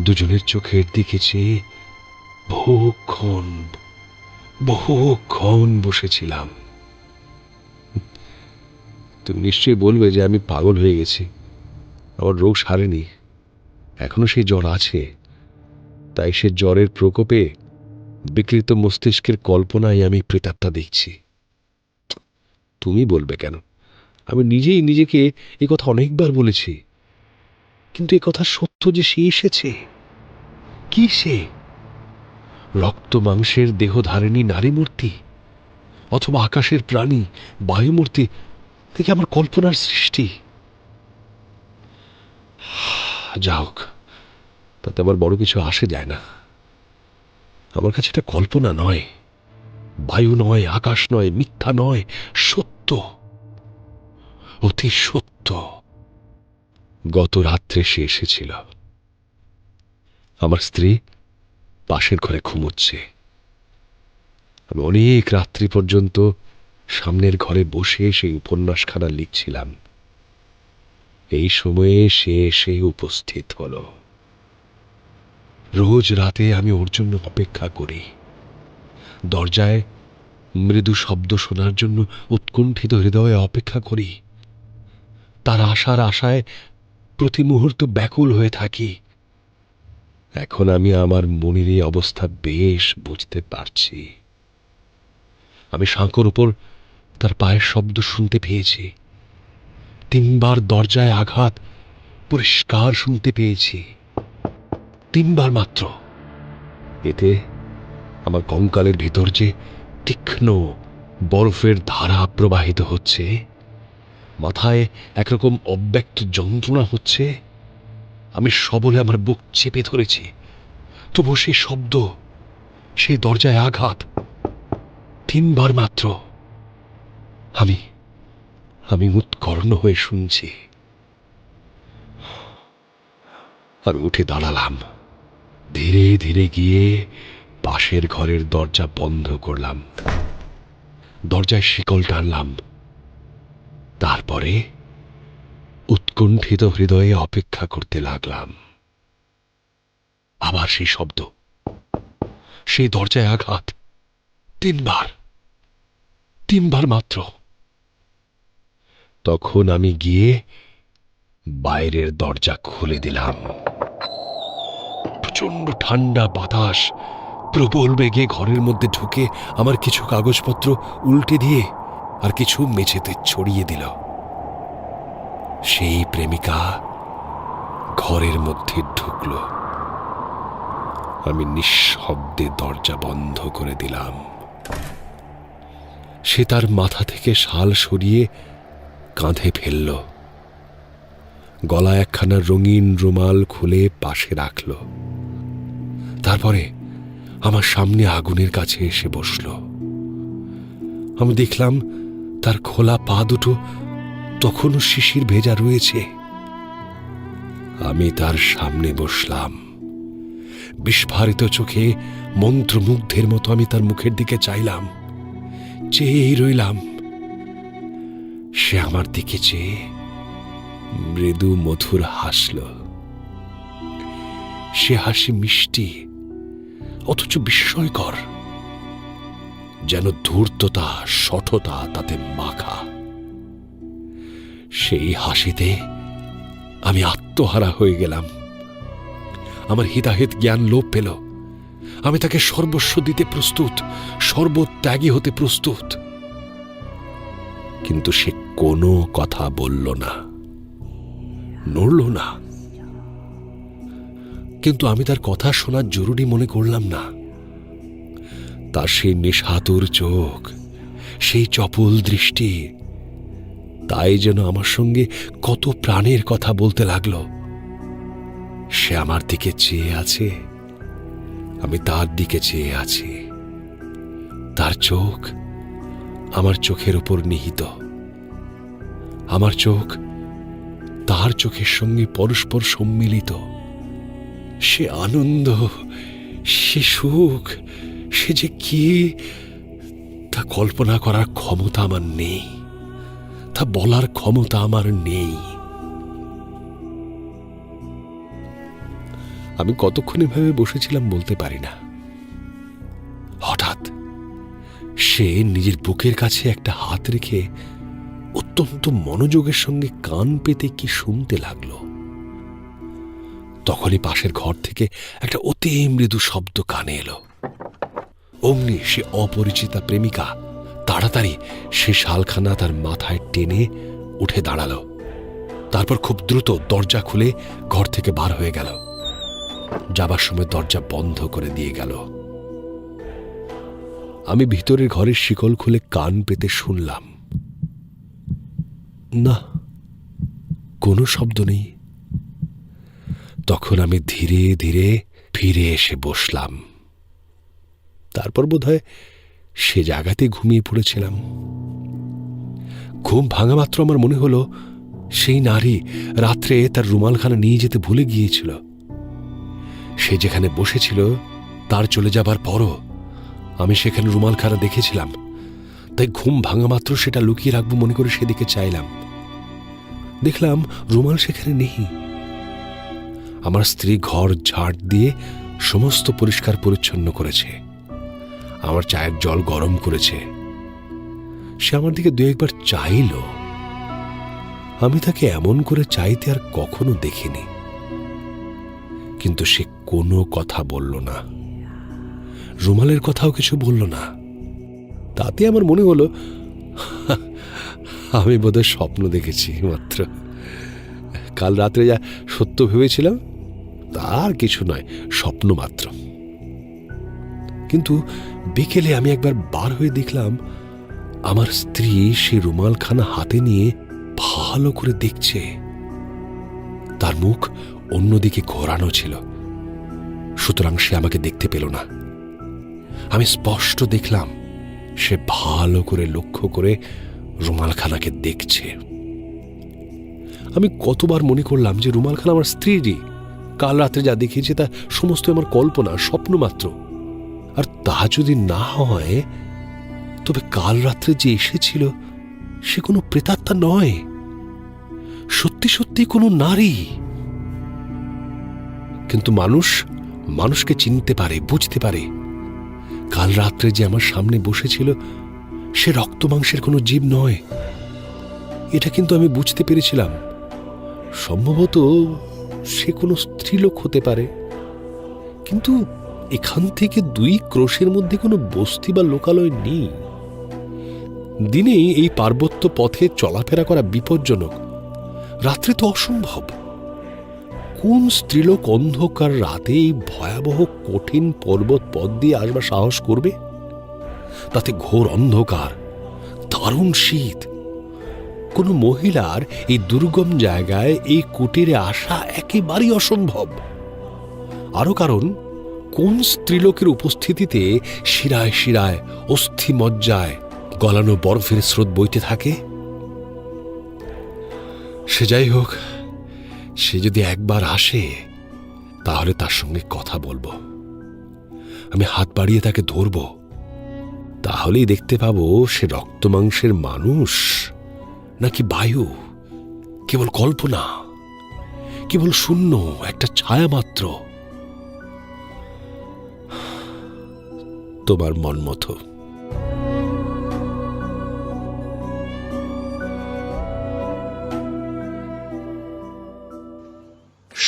দুজনের চোখের দিকে চেয়ে বহুক্ষণ বসেছিলাম। তুমি নিশ্চয়ই বলবে যে আমি পাগল হয়ে গেছি, আমার রোগ সারেনি, এখনো সেই জ্বর আছে। তাই সে জ্বরের প্রকোপে বিকৃত মস্তিষ্কের কল্পনায় আমি প্রেতাত্মা দেখছি। তুমি বলবে কেন? আমি নিজেই নিজেকে এ কথা অনেকবার বলেছি। কিন্তু এ কথা সত্য যে সে এসেছে। কি সে? রক্ত মাংসের দেহধারিণী নারী মূর্তি, অথবা আকাশের প্রাণী বায়ুমূর্তি থেকে আমার কল্পনার সৃষ্টি? যা হোক, তাতে আবার বড় কিছু আসে যায় না। আমার কাছে এটা কল্পনা নয়, বায়ু নয়, আকাশ নয়, মিথ্যা নয়, সত্য, অতি সত্য। গত রাত্রে সে এসেছিল। আমার স্ত্রী পাশের ঘরে ঘুমোচ্ছে। আমি অনেক রাত্রি পর্যন্ত সামনের ঘরে বসে সেই উপন্যাসখানা লিখছিলাম। এই সময়ে সে এসে উপস্থিত হল। রোজ রাতে আমি ওর জন্য অপেক্ষা করি। দরজায় মৃদু শব্দ শোনার জন্য উৎকণ্ঠিত হৃদয়ে অপেক্ষা করি। তার আসার আশায় প্রতি মুহূর্ত ব্যাকুল হয়ে থাকি। এখন আমি আমার মনের এই অবস্থা বেশ বুঝতে পারছি। আমি সাঁকোর উপর তার পায়ের শব্দ শুনতে পেয়েছি। 3 বার দরজায় আঘাত পরিষ্কার শুনতে পেয়েছি। 3 বার মাত্র। এতে আমার কঙ্কালের ভিতর যে তীক্ষ্ণ বরফের ধারা প্রবাহিত হচ্ছে, মাথায় একরকম অব্যক্ত যন্ত্রণা হচ্ছে। আমি সবলে আমার বুক চেপে ধরেছি। তবু সেই শব্দ, সেই দরজায় আঘাত 3 বার মাত্র। আমি উৎকর্ণ হয়ে শুনছি। আমি উঠে দাঁড়ালাম। ধীরে ধীরে গিয়ে পাশের ঘরের দরজা বন্ধ করলাম। দরজায় শিকল টানলাম। তারপরে উৎকণ্ঠিত হৃদয়ে অপেক্ষা করতে লাগলাম। আবার সেই শব্দ, সেই দরজায় আঘাত 3 বার মাত্র। তখন আমি গিয়ে বাইরের দরজা খুলে দিলাম। প্রচন্ড ঠান্ডা বাতাস প্রবল বেগে ঘরের মধ্যে ঢুকে আমার কিছু কাগজপত্র উল্টে দিয়ে আর কিছু মেঝেতে ছড়িয়ে দিল। সেই প্রেমিকা ঘরের মধ্যে ঢুকল। আমি নিঃশব্দে দরজা বন্ধ করে দিলাম। সে তার মাথা থেকে শাল সরিয়ে কাঁধে ফেলল, গলায় একখানা রঙিন রুমাল খুলে পাশে রাখল। তারপরে আমার সামনে আগুনের কাছে এসে বসল। আমি দেখলাম তার খোলা পা দুটো তখনও শিশির ভেজা রয়েছে। আমি তার সামনে বসলাম। বিস্ফারিত চোখে মন্ত্রমুগ্ধের মতো আমি তার মুখের দিকে চাইলাম, চেয়েই রইলাম। সে আমার দিকে চেয়ে মৃদু মধুর হাসল। সে হাসি মিষ্টি অথচ বিস্ময়কর, যেন ধূর্ততা শঠতা তাতে মাখা। সেই হাসিতে আমি আত্মহারা হয়ে গেলাম। আমার হিতাহিত জ্ঞান লোপ পেল। আমি তাকে সর্বস্ব দিতে প্রস্তুত, সর্বত্যাগী হতে প্রস্তুত। কিন্তু সে কোনো কথা বলল না, নড়ল না। কিন্তু আমি তার কথা শোনার জরুরি মনে করলাম না। তার সেই নিশাতুর চোখ, সেই চপল দৃষ্টি, তাই যেন আমার সঙ্গে কত প্রাণের কথা বলতে লাগলো। সে আমার দিকে চেয়ে আছে, আমি তার দিকে চেয়ে আছি। তার চোখ আমার চোখের উপর নিহিত, আমার চোখ তার চোখের সঙ্গে পরস্পর সম্মিলিত। সে আনন্দ, সে সুখ, সে যে কি তা কল্পনা করার ক্ষমতা আমার নেই, তা বলার ক্ষমতা আমার নেই। আমি কতক্ষণ এভাবে বসেছিলাম বলতে পারি না। হঠাৎ সে নিজের বুকের কাছে একটা হাত রেখে অত্যন্ত মনোযোগের সঙ্গে কান পেতে কি শুনতে লাগলো। তখনই পাশের ঘর থেকে একটা অতি মৃদু শব্দ কানে এলো। অমনি সে অপরিচিতা প্রেমিকা তাড়াতাড়ি সে শালখানা তার মাথায় টেনে উঠে দাঁড়ালো। তারপর খুব দ্রুত দরজা খুলে ঘর থেকে বার হয়ে গেল। যাবার সময় দরজা বন্ধ করে দিয়ে গেল। আমি ভিতরের ঘরের শিকল খুলে কান পেতে শুনলাম, না, কোনো শব্দ নেই। তখন আমি ধীরে ধীরে ফিরে এসে বসলাম। তারপর বোধহয় সে জায়গাতে ঘুমিয়ে পড়েছিলাম। ঘুম ভাঙা মাত্র আমার মনে হলো সেই নারী রাত্রে তার রুমালখানা নিয়ে যেতে ভুলে গিয়েছিল। সে যেখানে বসেছিল তার চলে যাবার পরও আমি সেখানে রুমালখানা দেখেছিলাম। তাই ঘুম ভাঙা মাত্র সেটা লুকিয়ে রাখবো মনে করে সেদিকে চাইলাম। দেখলাম রুমাল সেখানে নেই। আমার স্ত্রী ঘর ঝাড় দিয়ে সমস্ত পরিষ্কার পরিচ্ছন্ন করেছে, আমার চায়ের জল গরম করেছে। সে আমার দিকে দু একবার চাইল। আমি তাকে এমন করে চাইতে আর কখনো দেখিনি। কিন্তু সে কোনো কথা বলল না, রুমালের কথাও কিছু বলল না। তাতে আমার মনে হলো আমি বোধহয় স্বপ্ন দেখেছি মাত্র। কাল রাত্রে যা সত্য ভেবেছিলাম তার কিছু নয়, স্বপ্ন মাত্র। কিন্তু বিকেলে আমি একবার বার হয়ে দেখলাম আমার স্ত্রী সে রুমালখানা হাতে নিয়ে ভালো করে দেখছে। তার মুখ অন্যদিকে ঘোরানো ছিল, সুতরাং সে আমাকে দেখতে পেল না। আমি স্পষ্ট দেখলাম সে ভালো করে লক্ষ্য করে রুমালখানাকে দেখছে। আমি কতবার মনে করলাম যে রুমালখানা আমার স্ত্রীরই। কাল রাত্রে যা দেখিয়েছে তা সমস্ত আমার কল্পনা, স্বপ্ন মাত্র। আর তা যদি না হয় তবে কাল রাত্রে যে এসেছিল সে কোনো প্রেতাত্মা নয়, সত্যি সত্যি কোনো নারী। কিন্তু মানুষকে চিনতে পারে, বুঝতে পারে। কাল রাত্রে যে আমার সামনে বসেছিল সে রক্ত মাংসের কোনো জীব নয়, এটা কিন্তু আমি বুঝতে পেরেছিলাম। সম্ভবত সে কোনো স্ত্রীলোক হতে পারে, কিন্তু এখান থেকে 2 ক্রোশের মধ্যে কোনো বস্তি বা লোকালয় নেই। দিনে এই পার্বত্য পথে চলাফেরা করা বিপজ্জনক, রাত্রে তো অসম্ভব। কোন স্ত্রীলোক অন্ধকার রাতে এই ভয়াবহ কঠিন পর্বত পথ দিয়ে আসবার সাহস করবে? তাতে ঘোর অন্ধকার, দারুণ শীত। কোনো মহিলার এই দুর্গম জায়গায় এই কুটিরে আসা একেবারেই অসম্ভব। আরো কারণ, কোন স্ত্রীলোকের উপস্থিতিতে শিরায় শিরায় অস্থি মজ্জায় গলানো বরফের স্রোত বইতে থাকে? সে যাই হোক, সে যদি একবার আসে তাহলে তার সঙ্গে কথা বলবো। আমি হাত বাড়িয়ে তাকে ধরব, তাহলেই দেখতে পাবো সে রক্ত মাংসের মানুষ নাকি বায়ু, কেবল কল্পনা, কেবল শূন্য একটা ছায়া মাত্র। তোমার মন মতো।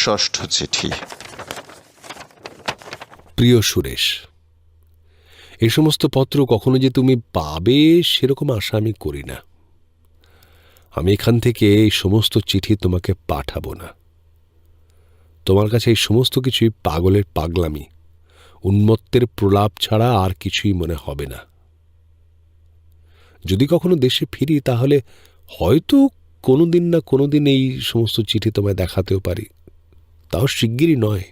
ষষ্ঠ চিঠি। প্রিয় সুরেশ, এই সমস্ত পত্র কখনো যে তুমি পাবে সেরকম আশা আমি করি না। আমি এখান থেকে এই সমস্ত চিঠি তোমাকে পাঠাবো না। তোমার কাছে এই সমস্ত কিছুই পাগলের পাগলামি, উন্মত্তের প্রলাপ ছাড়া আর কিছুই মনে হবে না। যদি কখনো দেশে ফিরি তাহলে হয়তো কোনোদিন না কোনোদিন এই সমস্ত চিঠি তোমায় দেখাতেও পারি, তাও শিগগিরই নয়।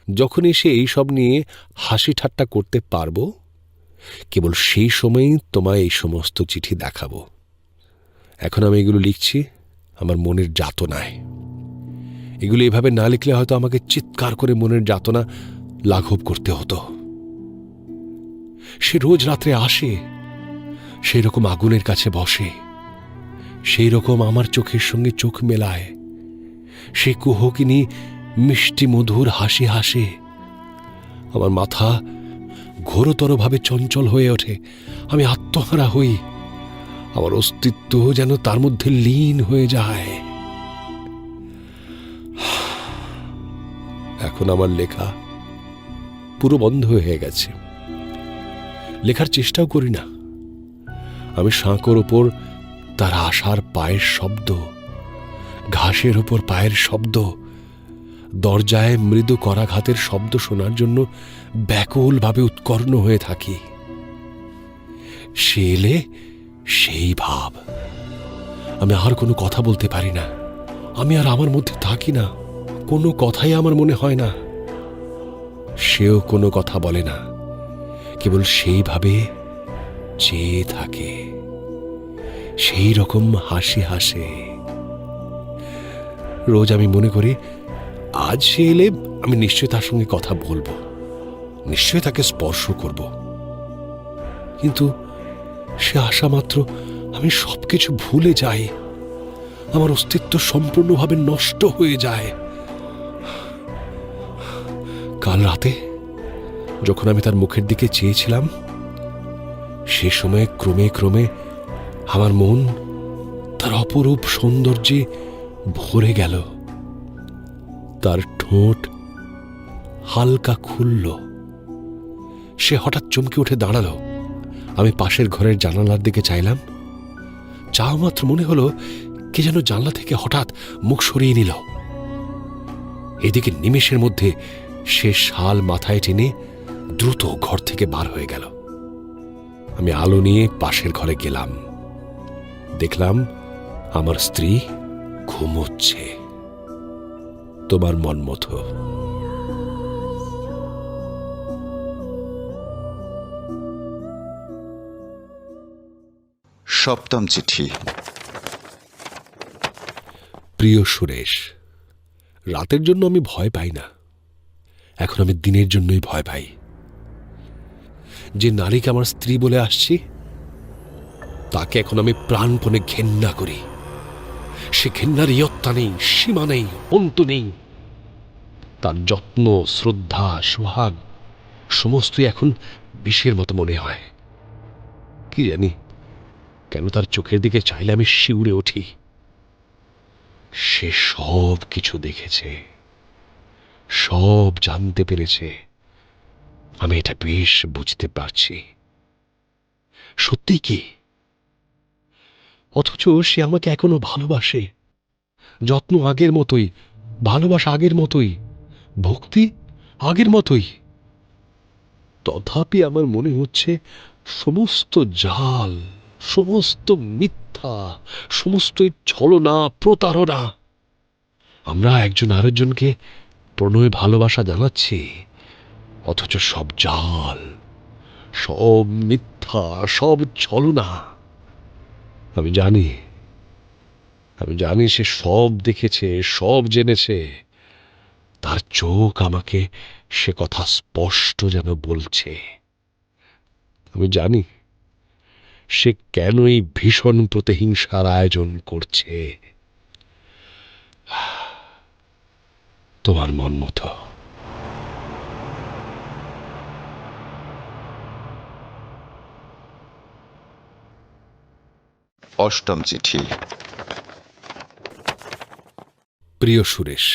যখন এসে এইসব নিয়ে হাসি ঠাট্টা করতে পারবো, কেবল সেই সময়ই তোমায় এই সমস্ত চিঠি দেখাবো। এখন আমি এগুলো লিখছি আমার মনের যাতনায়। এগুলো এভাবে না লিখলে হয়তো আমাকে চিৎকার করে মনের যাতনা লাঘব করতে হতো। সে রোজ রাত্রে আসে, সেই রকম আগুনের কাছে বসে, সেই রকম আমার চোখের সঙ্গে চোখ মেলায়, সে কুহকিনী মিষ্টি মধুর হাসি হাসে। আমার মাথা ঘোরতরভাবে চঞ্চল হয়ে ওঠে, আমি আত্মহারা হই, আমার অস্তিত্ব যেন তার মধ্যে লীন হয়ে যায়। এখন আমার লেখা পুরো বন্ধ হয়ে গেছে। লেখার চেষ্টাও করি না। আমি সাঁকোর ওপর তার আশার পায়ের শব্দ, ঘাসের ওপর পায়ের শব্দ, দরজায় মৃদু করাঘাতের শব্দ শোনার জন্য ব্যাকুলভাবে উৎকর্ণ হয়ে থাকি। সে এলে সেই ভাব। আমি আর কোনো কথা বলতে পারি না। আমি আর আমার মধ্যে থাকি না, কোনো কথাই আমার মনে হয় না। সেও কোনো কথা বলে না, কেবল সেইভাবে চেয়ে থাকে, সেই রকম হাসি হাসে। রোজ আমি মনে করি আজ সে এলে আমি নিশ্চয় তার সঙ্গে কথা বলবো, নিশ্চয় তাকে স্পর্শ করব। কিন্তু সে আসা মাত্র আমি সবকিছু ভুলে যাই, আমার অস্তিত্ব সম্পূর্ণভাবে নষ্ট হয়ে যায়। কাল রাতে যখন আমি তার মুখের দিকে চেয়েছিলাম, সে সময় ক্রমে ক্রমে আমার মন তার অপরূপ সৌন্দর্যে ভরে গেল। তার ঠোঁট হালকা খুলল। সে হঠাৎ চমকে উঠে দাঁড়ালো। আমি পাশের ঘরের জানালার দিকে চাইলাম। চাওয়া মাত্র মনে হলো কে যেন জানলা থেকে হঠাৎ মুখ সরিয়ে নিল। এদিকে নিমেষের মধ্যে সে শাল মাথায় টেনে দ্রুত ঘর থেকে বার হয়ে গেল। আমি আলো নিয়ে পাশের ঘরে গেলাম। দেখলাম আমার স্ত্রী ঘুমোচ্ছে। তোমার মন মতো। সপ্তম চিঠি। প্রিয় সুরেশ, রাতের জন্য আমি ভয় পাই না, এখন আমি দিনের জন্যই ভয় পাই। যে নারীকে আমার স্ত্রী বলে আসছি তাকে এখন আমি প্রাণপণে ঘেন্না করি। সে ঘেন্নার ইয়ত্তা নেই, সীমা নেই, অন্ত নেই। তার যত্ন, শ্রদ্ধা, সোহাগ সমস্তই এখন বিষের মতো মনে হয়। কি জানি কেন তার চোখের দিকে চাইলে আমি শিউরে উঠি। সে সব কিছু দেখেছে, সব জানতে পেরেছে, আমি এটা বেশ বুঝতে পারছি। সত্যি কি? অথচ সে আমাকে এখনো ভালোবাসে, যত্ন আগের মতোই, ভালোবাসা আগের মতোই, ভক্তি আগের মতোই। তথাপি আমার মনে হচ্ছে সমস্ত জাল, সমস্ত মিথ্যা, সমস্ত ছলনা, প্রতারণা। আমরা একজন আরেকজনকে প্রণয় ভালোবাসা জানাচ্ছি, অথচ সব জাল, সব মিথ্যা, সব ছলনা। আমি জানি সে সব দেখেছে, সব জেনেছে। তার চোখ আমাকে সে কথা স্পষ্ট যেন বলছে। আমি জানি সে কেন এই ভীষণ প্রতিহিংসার আয়োজন করছে। তোমার মন মতো। অষ্টম চিঠি। প্রিয় সুরেশ,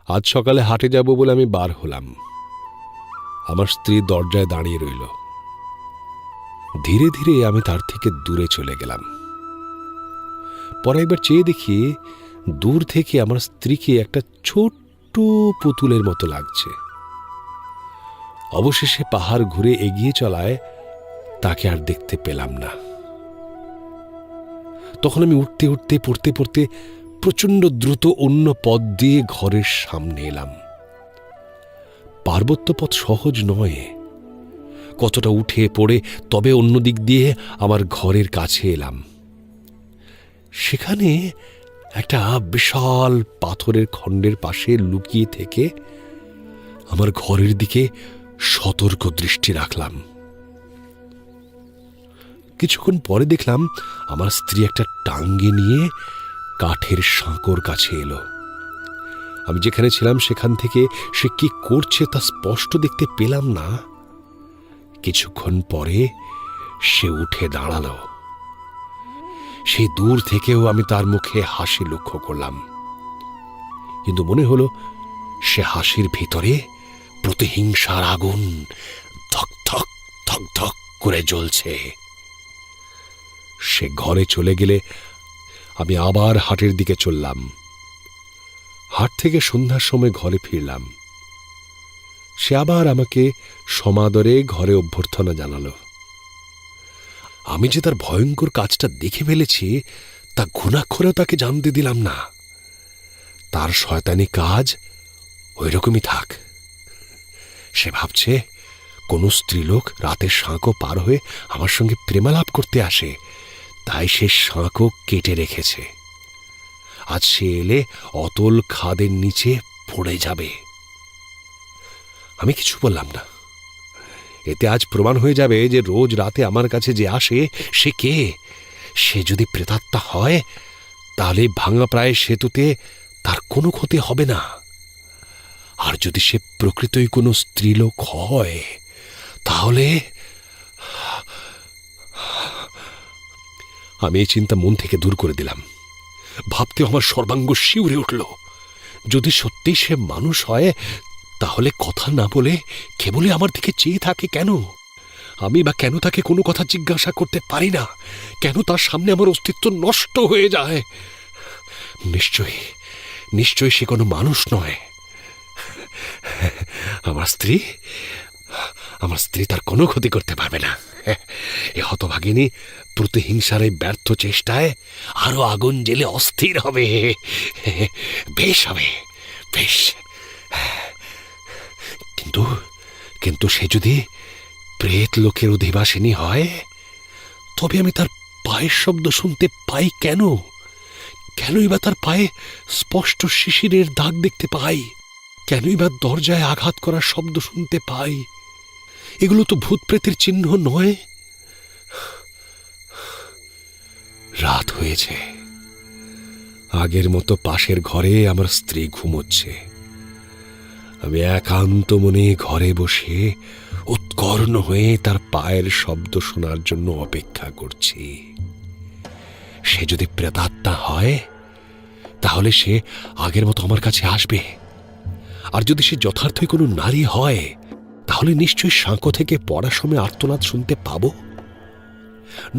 আজ সকালে হাটে যাব বলে আমি বার হলাম। আমার স্ত্রী দরজায় দাঁড়িয়ে রইল। ধীরে ধীরে আমি তার থেকে দূরে চলে গেলাম। পরে একবার চেয়ে দেখি দূর থেকে আমার স্ত্রীকে একটা ছোট্ট পুতুলের মতো লাগছে। অবশেষে পাহাড় ঘুরে এগিয়ে চলায় তাকে আর দেখতে পেলাম না। তখন আমি উঠতে উঠতে, পড়তে পড়তে প্রচণ্ড দ্রুত অন্য পথ দিয়ে ঘরের সামনে এলাম। পার্বত্য পথ সহজ নয়। কতটা উঠে পড়ে তবে অন্য দিক দিয়ে আমার ঘরের কাছে এলাম। সেখানে একটা বিশাল পাথরের খণ্ডের পাশে লুকিয়ে থেকে আমার ঘরের দিকে সতর্ক দৃষ্টি রাখলাম। কিছুক্ষণ পরে দেখলাম আমার স্ত্রী একটা টাঙ্গি নিয়ে কাঠের সাঁকোর কাছে এলো। আমি যেখানে ছিলাম সেখান থেকে সে কি করছে তা স্পষ্ট দেখতে পেলাম না। কিছুক্ষণ পরে সে উঠে দাঁড়ালো। সেই দূর থেকেও আমি তার মুখে হাসি লক্ষ্য করলাম, কিন্তু মনে হলো সে হাসির ভিতরে প্রতিহিংসার আগুন ধক ধক ধক ধক করে জ্বলছে। সে ঘরে চলে গেলে আমি আবার হাটের দিকে চললাম। হাট থেকে সন্ধ্যার সময় ঘরে ফিরলাম। সে আবার আমাকে সমাদরে ঘরে অভ্যর্থনা জানালো। আমি যে তার ভয়ঙ্কর কাজটা দেখে ফেলেছি তা ঘুণাক্ষরেও তাকে জানতে দিলাম না। তার শয়তানি কাজ ওই রকমই থাক। সে ভাবছে কোনো স্ত্রীলোক রাতের সাঁকো পার হয়ে আমার সঙ্গে প্রেমালাপ করতে আসে, তাই সে সাঁকো কেটে রেখেছে। আজ সে এলে অতল খাদের নিচে পড়ে যাবে। আমি কিছু বললাম না। এতে আজ প্রমাণ হয়ে যাবে যে রোজ রাতে আমার কাছে যে আসে সে কে। সে যদি প্রেতাত্মা হয় তাহলে ভাঙা প্রায় সেতুতে তার কোনো ক্ষতি হবে না। আর যদি সে প্রকৃতই কোনো স্ত্রীলোক হয় তাহলে আমি এই চিন্তা মন থেকে দূর করে দিলাম। ভাবতে আমার সর্বাঙ্গ শিউরে উঠল। যদি সত্যি সে মানুষ হয় তাহলে কথা না বলে কেবলই আমার দিকে চেয়ে থাকে কেন? আমি বা কেন তাকে কোনো কথা জিজ্ঞাসা করতে পারি না? কেন তার সামনে আমার অস্তিত্ব নষ্ট হয়ে যায়? নিশ্চয়ই সে কোনো মানুষ নয়। আমার স্ত্রী তার কোনো ক্ষতি করতে পারবে না। এ হতভাগিনী প্রতিহিংসার এই ব্যর্থ চেষ্টায় আরো আগুন জ্বেলে অস্থির হবে। বেশ হবে, বেশ। কিন্তু সে যদি প্রেত লোকের অধিবাসিনী হয় তবে আমি তার পায়ের শব্দ শুনতে পাই কেন? কেনই বা তার পায়ে স্পষ্ট শিশিরের দাগ দেখতে পাই? কেনই বা দরজায় আঘাত করার শব্দ শুনতে পাই? এগুলো তো ভূত প্রেতের চিহ্ন নয়। রাত হয়েছে। আগের মতো পাশের ঘরে আমার স্ত্রী ঘুমোচ্ছে। আমি একান্ত মনে ঘরে বসে উৎকর্ণ হয়ে তার পায়ের শব্দ শোনার জন্য অপেক্ষা করছি। সে যদি প্রেতাত্মা হয় তাহলে সে আগের মতো আমার কাছে আসবে। আর যদি সে যথার্থই কোনো নারী হয় তাহলে নিশ্চয়ই সাঁকো থেকে পড়ার সময় আর্তনাদ শুনতে পাবো।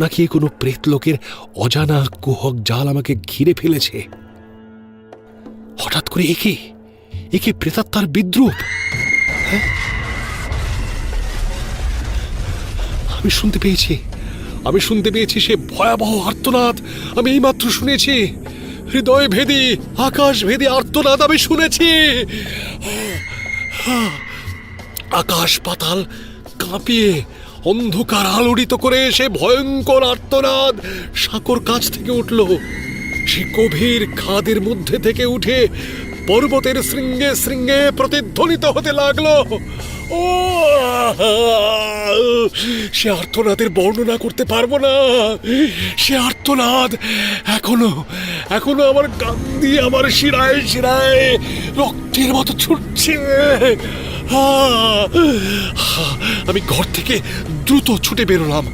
নাকি কোনো প্রেত লোকের অজানা কুহক জাল আমাকে ঘিরে ফেলেছে? হঠাৎ করে একে একে প্রেতাত্মার বিদ্রুপ। হ্যাঁ? আমি শুনতে পেয়েছি সে ভয়াবহ আর্তনাদ। আমি এইমাত্র শুনেছি, হৃদয় ভেদী, আকাশ ভেদী আর্তনাদ আমি শুনেছি। আকাশ পাতাল কাঁপিয়ে অন্ধকার আলোড়িত করে সে ভয়ঙ্কর আর্তনাদ সাঁকোর কাছ থেকে উঠল। সে গভীর খাদের মধ্যে থেকে উঠে পর্বতের শৃঙ্গে শৃঙ্গে প্রতিধ্বনিত হতে লাগলো। ও সে আর্তনাদের বর্ণনা করতে পারবো না। সে আর্তনাদ এখনো আমার কান দিয়ে আমার শিরায় শিরায় রক্তের মতো ছুটছে। আমি ঘর থেকে দ্রুত ছুটে বেরোলাম,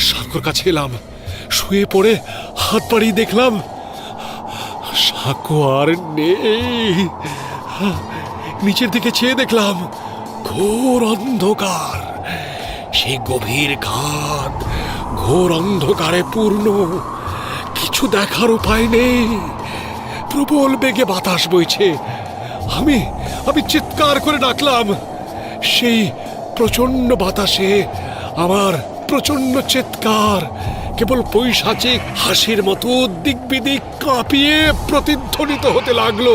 সাঁকোর কাছে এলাম, শুয়ে পড়ে হাত বাড়িয়ে দেখলাম সাঁকো আর নেই। নিচের দিকে চেয়ে দেখলাম ঘোর অন্ধকার। সেই গভীর খাদ ঘোর অন্ধকারে পূর্ণ, কিছু দেখার উপায় নেই। প্রবল বেগে বাতাস বইছে। আমি চিৎকার করে ডাকলাম। সেই প্রচন্ড বাতাসে আমার প্রচন্ড চিৎকার কেবল পৈশাচিক হাসির মতো দিক বিদিক কাঁপিয়ে প্রতিধ্বনিত হতে লাগলো।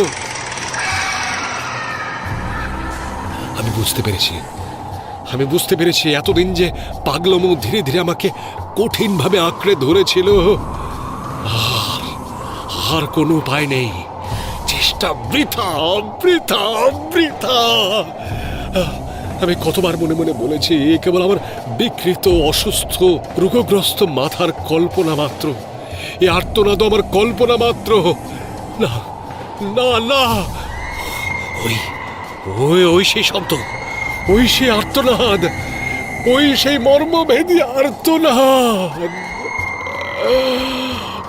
আমি বুঝতে পেরেছি এতদিন যে পাগলমো ধীরে ধীরে আমাকে কঠিনভাবে আঁকড়ে ধরেছিল। আর কোনো উপায় নেই, চেষ্টা বৃথা। আমি কতবার মনে মনে বলেছি কেবল আমার বিকৃত, অসুস্থ, রোগগ্রস্ত মাথার কল্পনা মাত্র। এ আর্তনাদ আমার কল্পনা মাত্র। না না না, ওই সেই শব্দ, ওই সেই আর্তনাদ, ওই সেই মর্মভেদী আর্তনাদ।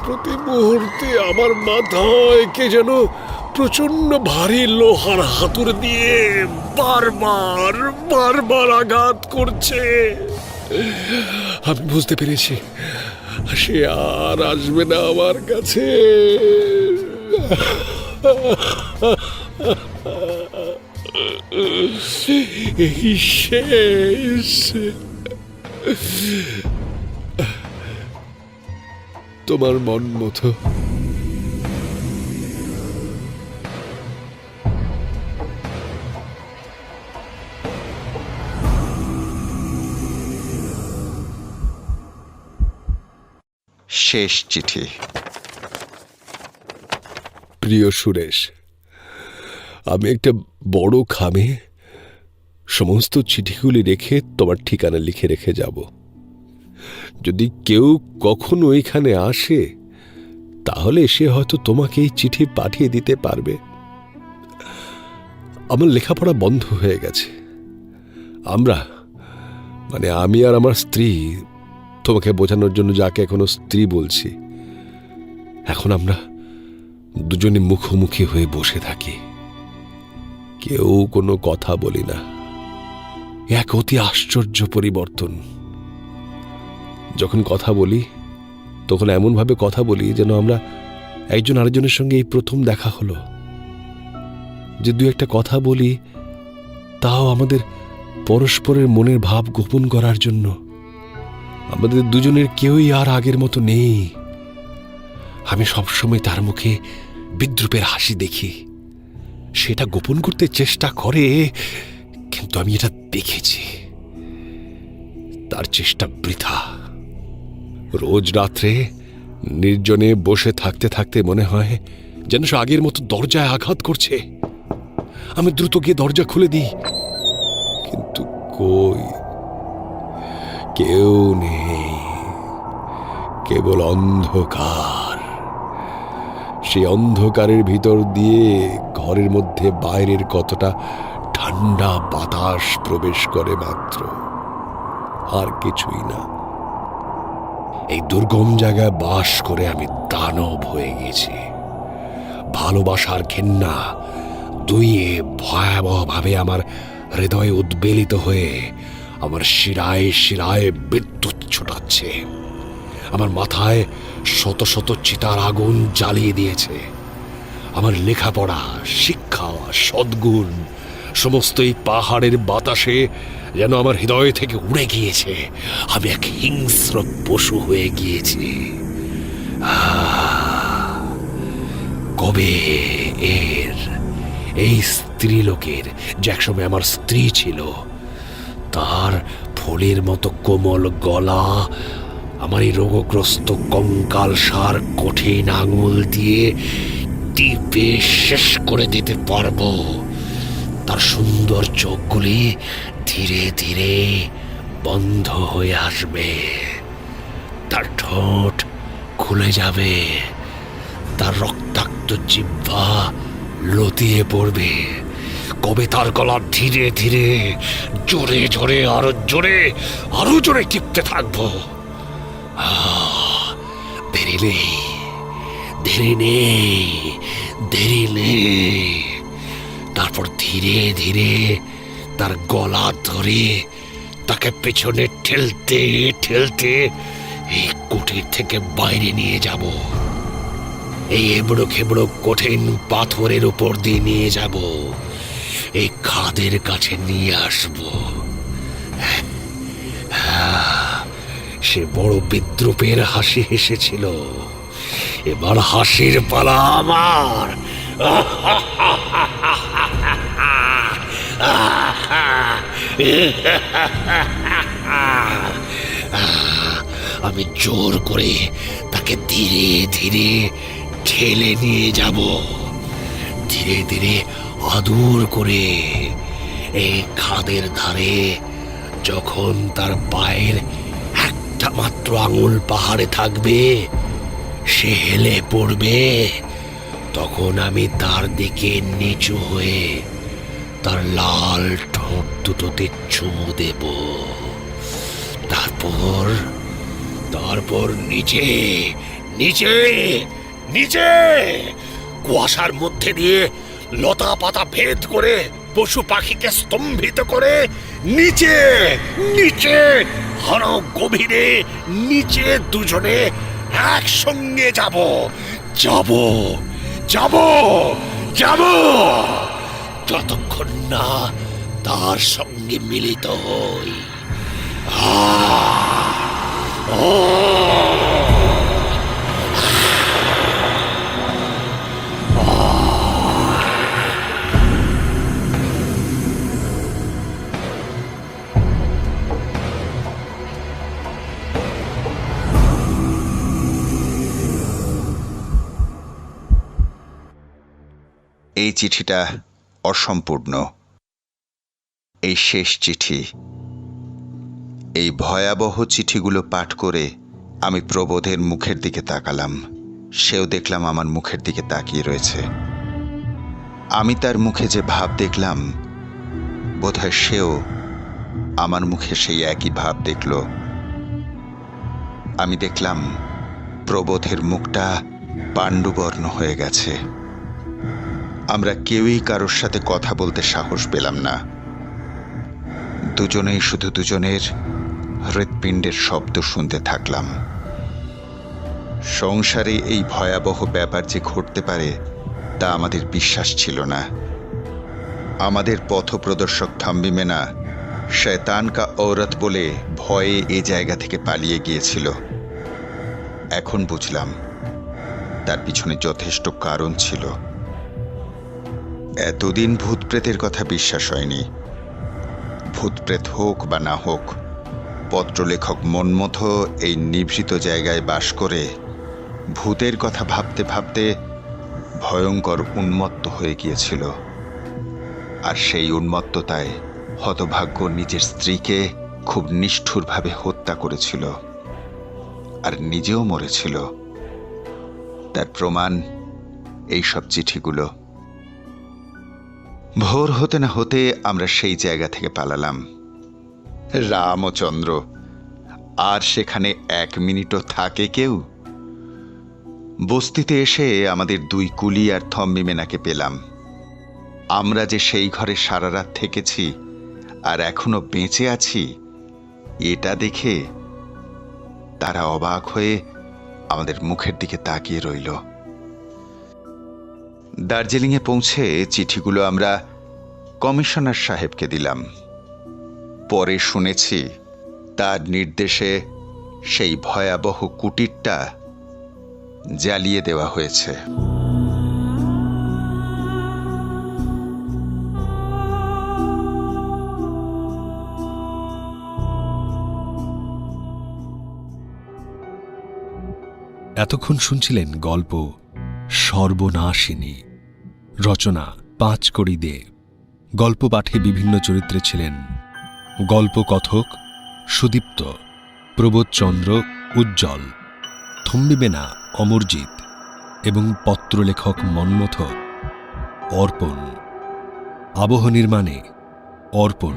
প্রতি মুহূর্তে আমার মাথায় কে যেন প্রচন্ড ভারী লোহার হাতুড় দিয়ে বারবার আঘাত করছে। আমি বুঝতে পেরেছি সে আর আসবে না আমার কাছে। এই শেষ। তোমার মন মতো। শেষ চিঠি। প্রিয় সুরেশ, আমি একটা বড় খামে সমস্ত চিঠিগুলি রেখে তোমার ঠিকানা লিখে রেখে যাব। যদি কেউ কখনো এখানে আসে তাহলে সে হয়তো তোমাকে এই চিঠি পাঠিয়ে দিতে পারবে। আমার লেখাপড়া বন্ধ হয়ে গেছে। আমি আর আমার স্ত্রী, তোমাকে বোঝানোর জন্য যাকে এখনো স্ত্রী বলছি, এখন আমরা দুজনে মুখোমুখি হয়ে বসে থাকি। কেউ কোনো কথা বলি না। এক অতি আশ্চর্য পরিবর্তন। যখন কথা বলি তখন এমনভাবে কথা বলি যেন আমরা একজন আরেকজনের সঙ্গে এই প্রথম দেখা হলো। যে দু একটা কথা বলি তাও আমাদের পরস্পরের মনের ভাব গোপন করার জন্য। আমাদের দুজনের কেউই আর আগের মতো নেই। আমি সবসময় তার মুখে বিদ্রুপের হাসি দেখি। সেটা গোপন করতে চেষ্টা করে, কিন্তু আমি এটা দেখেছি তার চেষ্টা বৃথা। রোজ রাত্রে নির্জনে বসে থাকতে থাকতে মনে হয় যেন সে আগের মতো দরজায় আঘাত করছে। আমি দ্রুত গিয়ে দরজা খুলে দিই, কিন্তু কই, কেউ নেই, কেবল অন্ধকার। সেই অন্ধকারের ভিতর দিয়ে ঘরের মধ্যে বাইরের কতটা ঠান্ডা বাতাস প্রবেশ করে মাত্র, আর কিছুই না। এই দুর্গম জায়গায় বাস করে আমি দানব হয়ে গেছি। ভালোবাসার ঘেন্না দুইয়ে ভয়াবহভাবে আমার হৃদয়ে উদ্বেলিত হয়ে আমার শিরায় শিরায় বিদ্যুৎ ছোটাচ্ছে। আমার মাথায় শত শত চিতার আগুন জ্বালিয়ে দিয়েছে। আমার লেখাপড়া, শিক্ষা, সদ্গুণ সমস্ত এই পাহাড়ের বাতাসে যেন আমার হৃদয় থেকে উড়ে গিয়েছে। আমি এক হিংস্র পশু হয়ে গিয়েছি। কবে এই স্ত্রীলোকের, যে একসময় আমার স্ত্রী ছিল, তার ফুলের মতো কোমল গলা আমার এই রোগগ্রস্ত কঙ্কাল সার কঠিন আঙুল দিয়ে টিপে শেষ করে দিতে পারবো। তার সুন্দর চোখগুলি ধীরে ধীরে বন্ধ হয়ে আসবে, তার ঠোঁট খুলে যাবে, তার রক্তাক্ত জিহ্বা লতিয়ে পড়বে। কবে তার গলা ধীরে ধীরে জোরে জোরে আরো জোরে টিপতে থাকবো। দেরি নেই। তারপর ধীরে ধীরে তার গলা ধরে তাকে পেছনে ঠেলতে ঠেলতে এই কুটির থেকে বাইরে নিয়ে যাব। এই এবড়ো খেবড়ো কঠিন পাথরের উপর দিয়ে নিয়ে যাব, এই খাদের কাছে নিয়ে আসব। সে বড় বিদ্রুপের হাসি হেসেছিল, এবার হাসির পালা আমার। আমি জোর করে তাকে ধীরে ধীরে ঠেলে নিয়ে যাব, ধীরে ধীরে আদর করে এই খাদের ধারে। যখন তার পায়ের একটা মাত্র আঙুল পাহাড়ে থাকবে, সে হেলে পড়বে, তখন আমি তার দিকে নিচু হয়ে তার লাল ঠোঁট দুটোতে চুমু দেব। তারপর নিচে নিচে নিচে কুয়াশার মধ্যে দিয়ে লতা পাতা ভেদ করে, পশু পাখিকে স্তম্ভিত করে নিচে নিচে আরো গভীরে নিচে দুজনে একসঙ্গে যাব যাব যাব যাব যতক্ষণ না তার সঙ্গে মিলিত হই। এই চিঠিটা অসম্পূর্ণ, এই শেষ চিঠি। এই ভয়াবহ চিঠিগুলো পাঠ করে আমি প্রবোধের মুখের দিকে তাকালাম। সেও দেখলাম আমার মুখের দিকে তাকিয়ে রয়েছে। আমি তার মুখে যে ভাব দেখলাম, বোধহয় সেও আমার মুখে সেই একই ভাব দেখল। আমি দেখলাম প্রবোধের মুখটা পাণ্ডুবর্ণ হয়ে গেছে। আমরা কেউই কারোর সাথে কথা বলতে সাহস পেলাম না। দুজনেই শুধু দুজনের হৃৎপিণ্ডের শব্দ শুনতে থাকলাম। সংসারে এই ভয়াবহ ব্যাপার যে ঘটতে পারে তা আমাদের বিশ্বাস ছিল না। আমাদের পথপ্রদর্শক থাম্বিমেনা শয়তান কা ঔরত বলে ভয়ে এই জায়গা থেকে পালিয়ে গিয়েছিল। এখন বুঝলাম তার পিছনে যথেষ্ট কারণ ছিল। এতদিন ভূতপ্রেতের কথা বিশ্বাস হয়নি। ভূতপ্রেত হোক বা না হোক, পত্রলেখক মন্মথ এই নিভৃত জায়গায় বাস করে ভূতের কথা ভাবতে ভাবতে ভয়ঙ্কর উন্মত্ত হয়ে গিয়েছিল। আর সেই উন্মত্ততায় হতভাগ্য নিজের স্ত্রীকে খুব নিষ্ঠুরভাবে হত্যা করেছিল, আর নিজেও মরেছিল। তার প্রমাণ এইসব চিঠিগুলো। ভোর হতে না হতে আমরা সেই জায়গা থেকে পালালাম। রামচন্দ্র আর সেখানে 1 মিনিটও থাকে কেউ? বস্তিতে এসে আমাদের 2 কুলি আর থম্বিমেনাকে পেলাম। আমরা যে সেই ঘরে সারা রাত থেকেছি আর এখনো বেঁচে আছি, এটা দেখে তারা অবাক হয়ে আমাদের মুখের দিকে তাকিয়ে রইল। দার্জিলিংয়ে পৌঁছে চিঠিগুলো আমরা কমিশনার সাহেবকে দিলাম। পরে শুনেছি তার নির্দেশে সেই ভয়াবহ কুটিরটা জ্বালিয়ে দেওয়া হয়েছে। এতক্ষণ শুনছিলেন গল্প সর্বনাশিনী, রচনা পাঁচকড়ি দে। গল্প পাঠে বিভিন্ন চরিত্রে ছিলেন গল্পকথক সুদীপ্ত, প্রবোধচন্দ্র উজ্জ্বল, থম্বিবেনা অমরজিৎ এবং পত্রলেখক মন্মথ অর্পণ। আবহ নির্মাণে অর্পণ।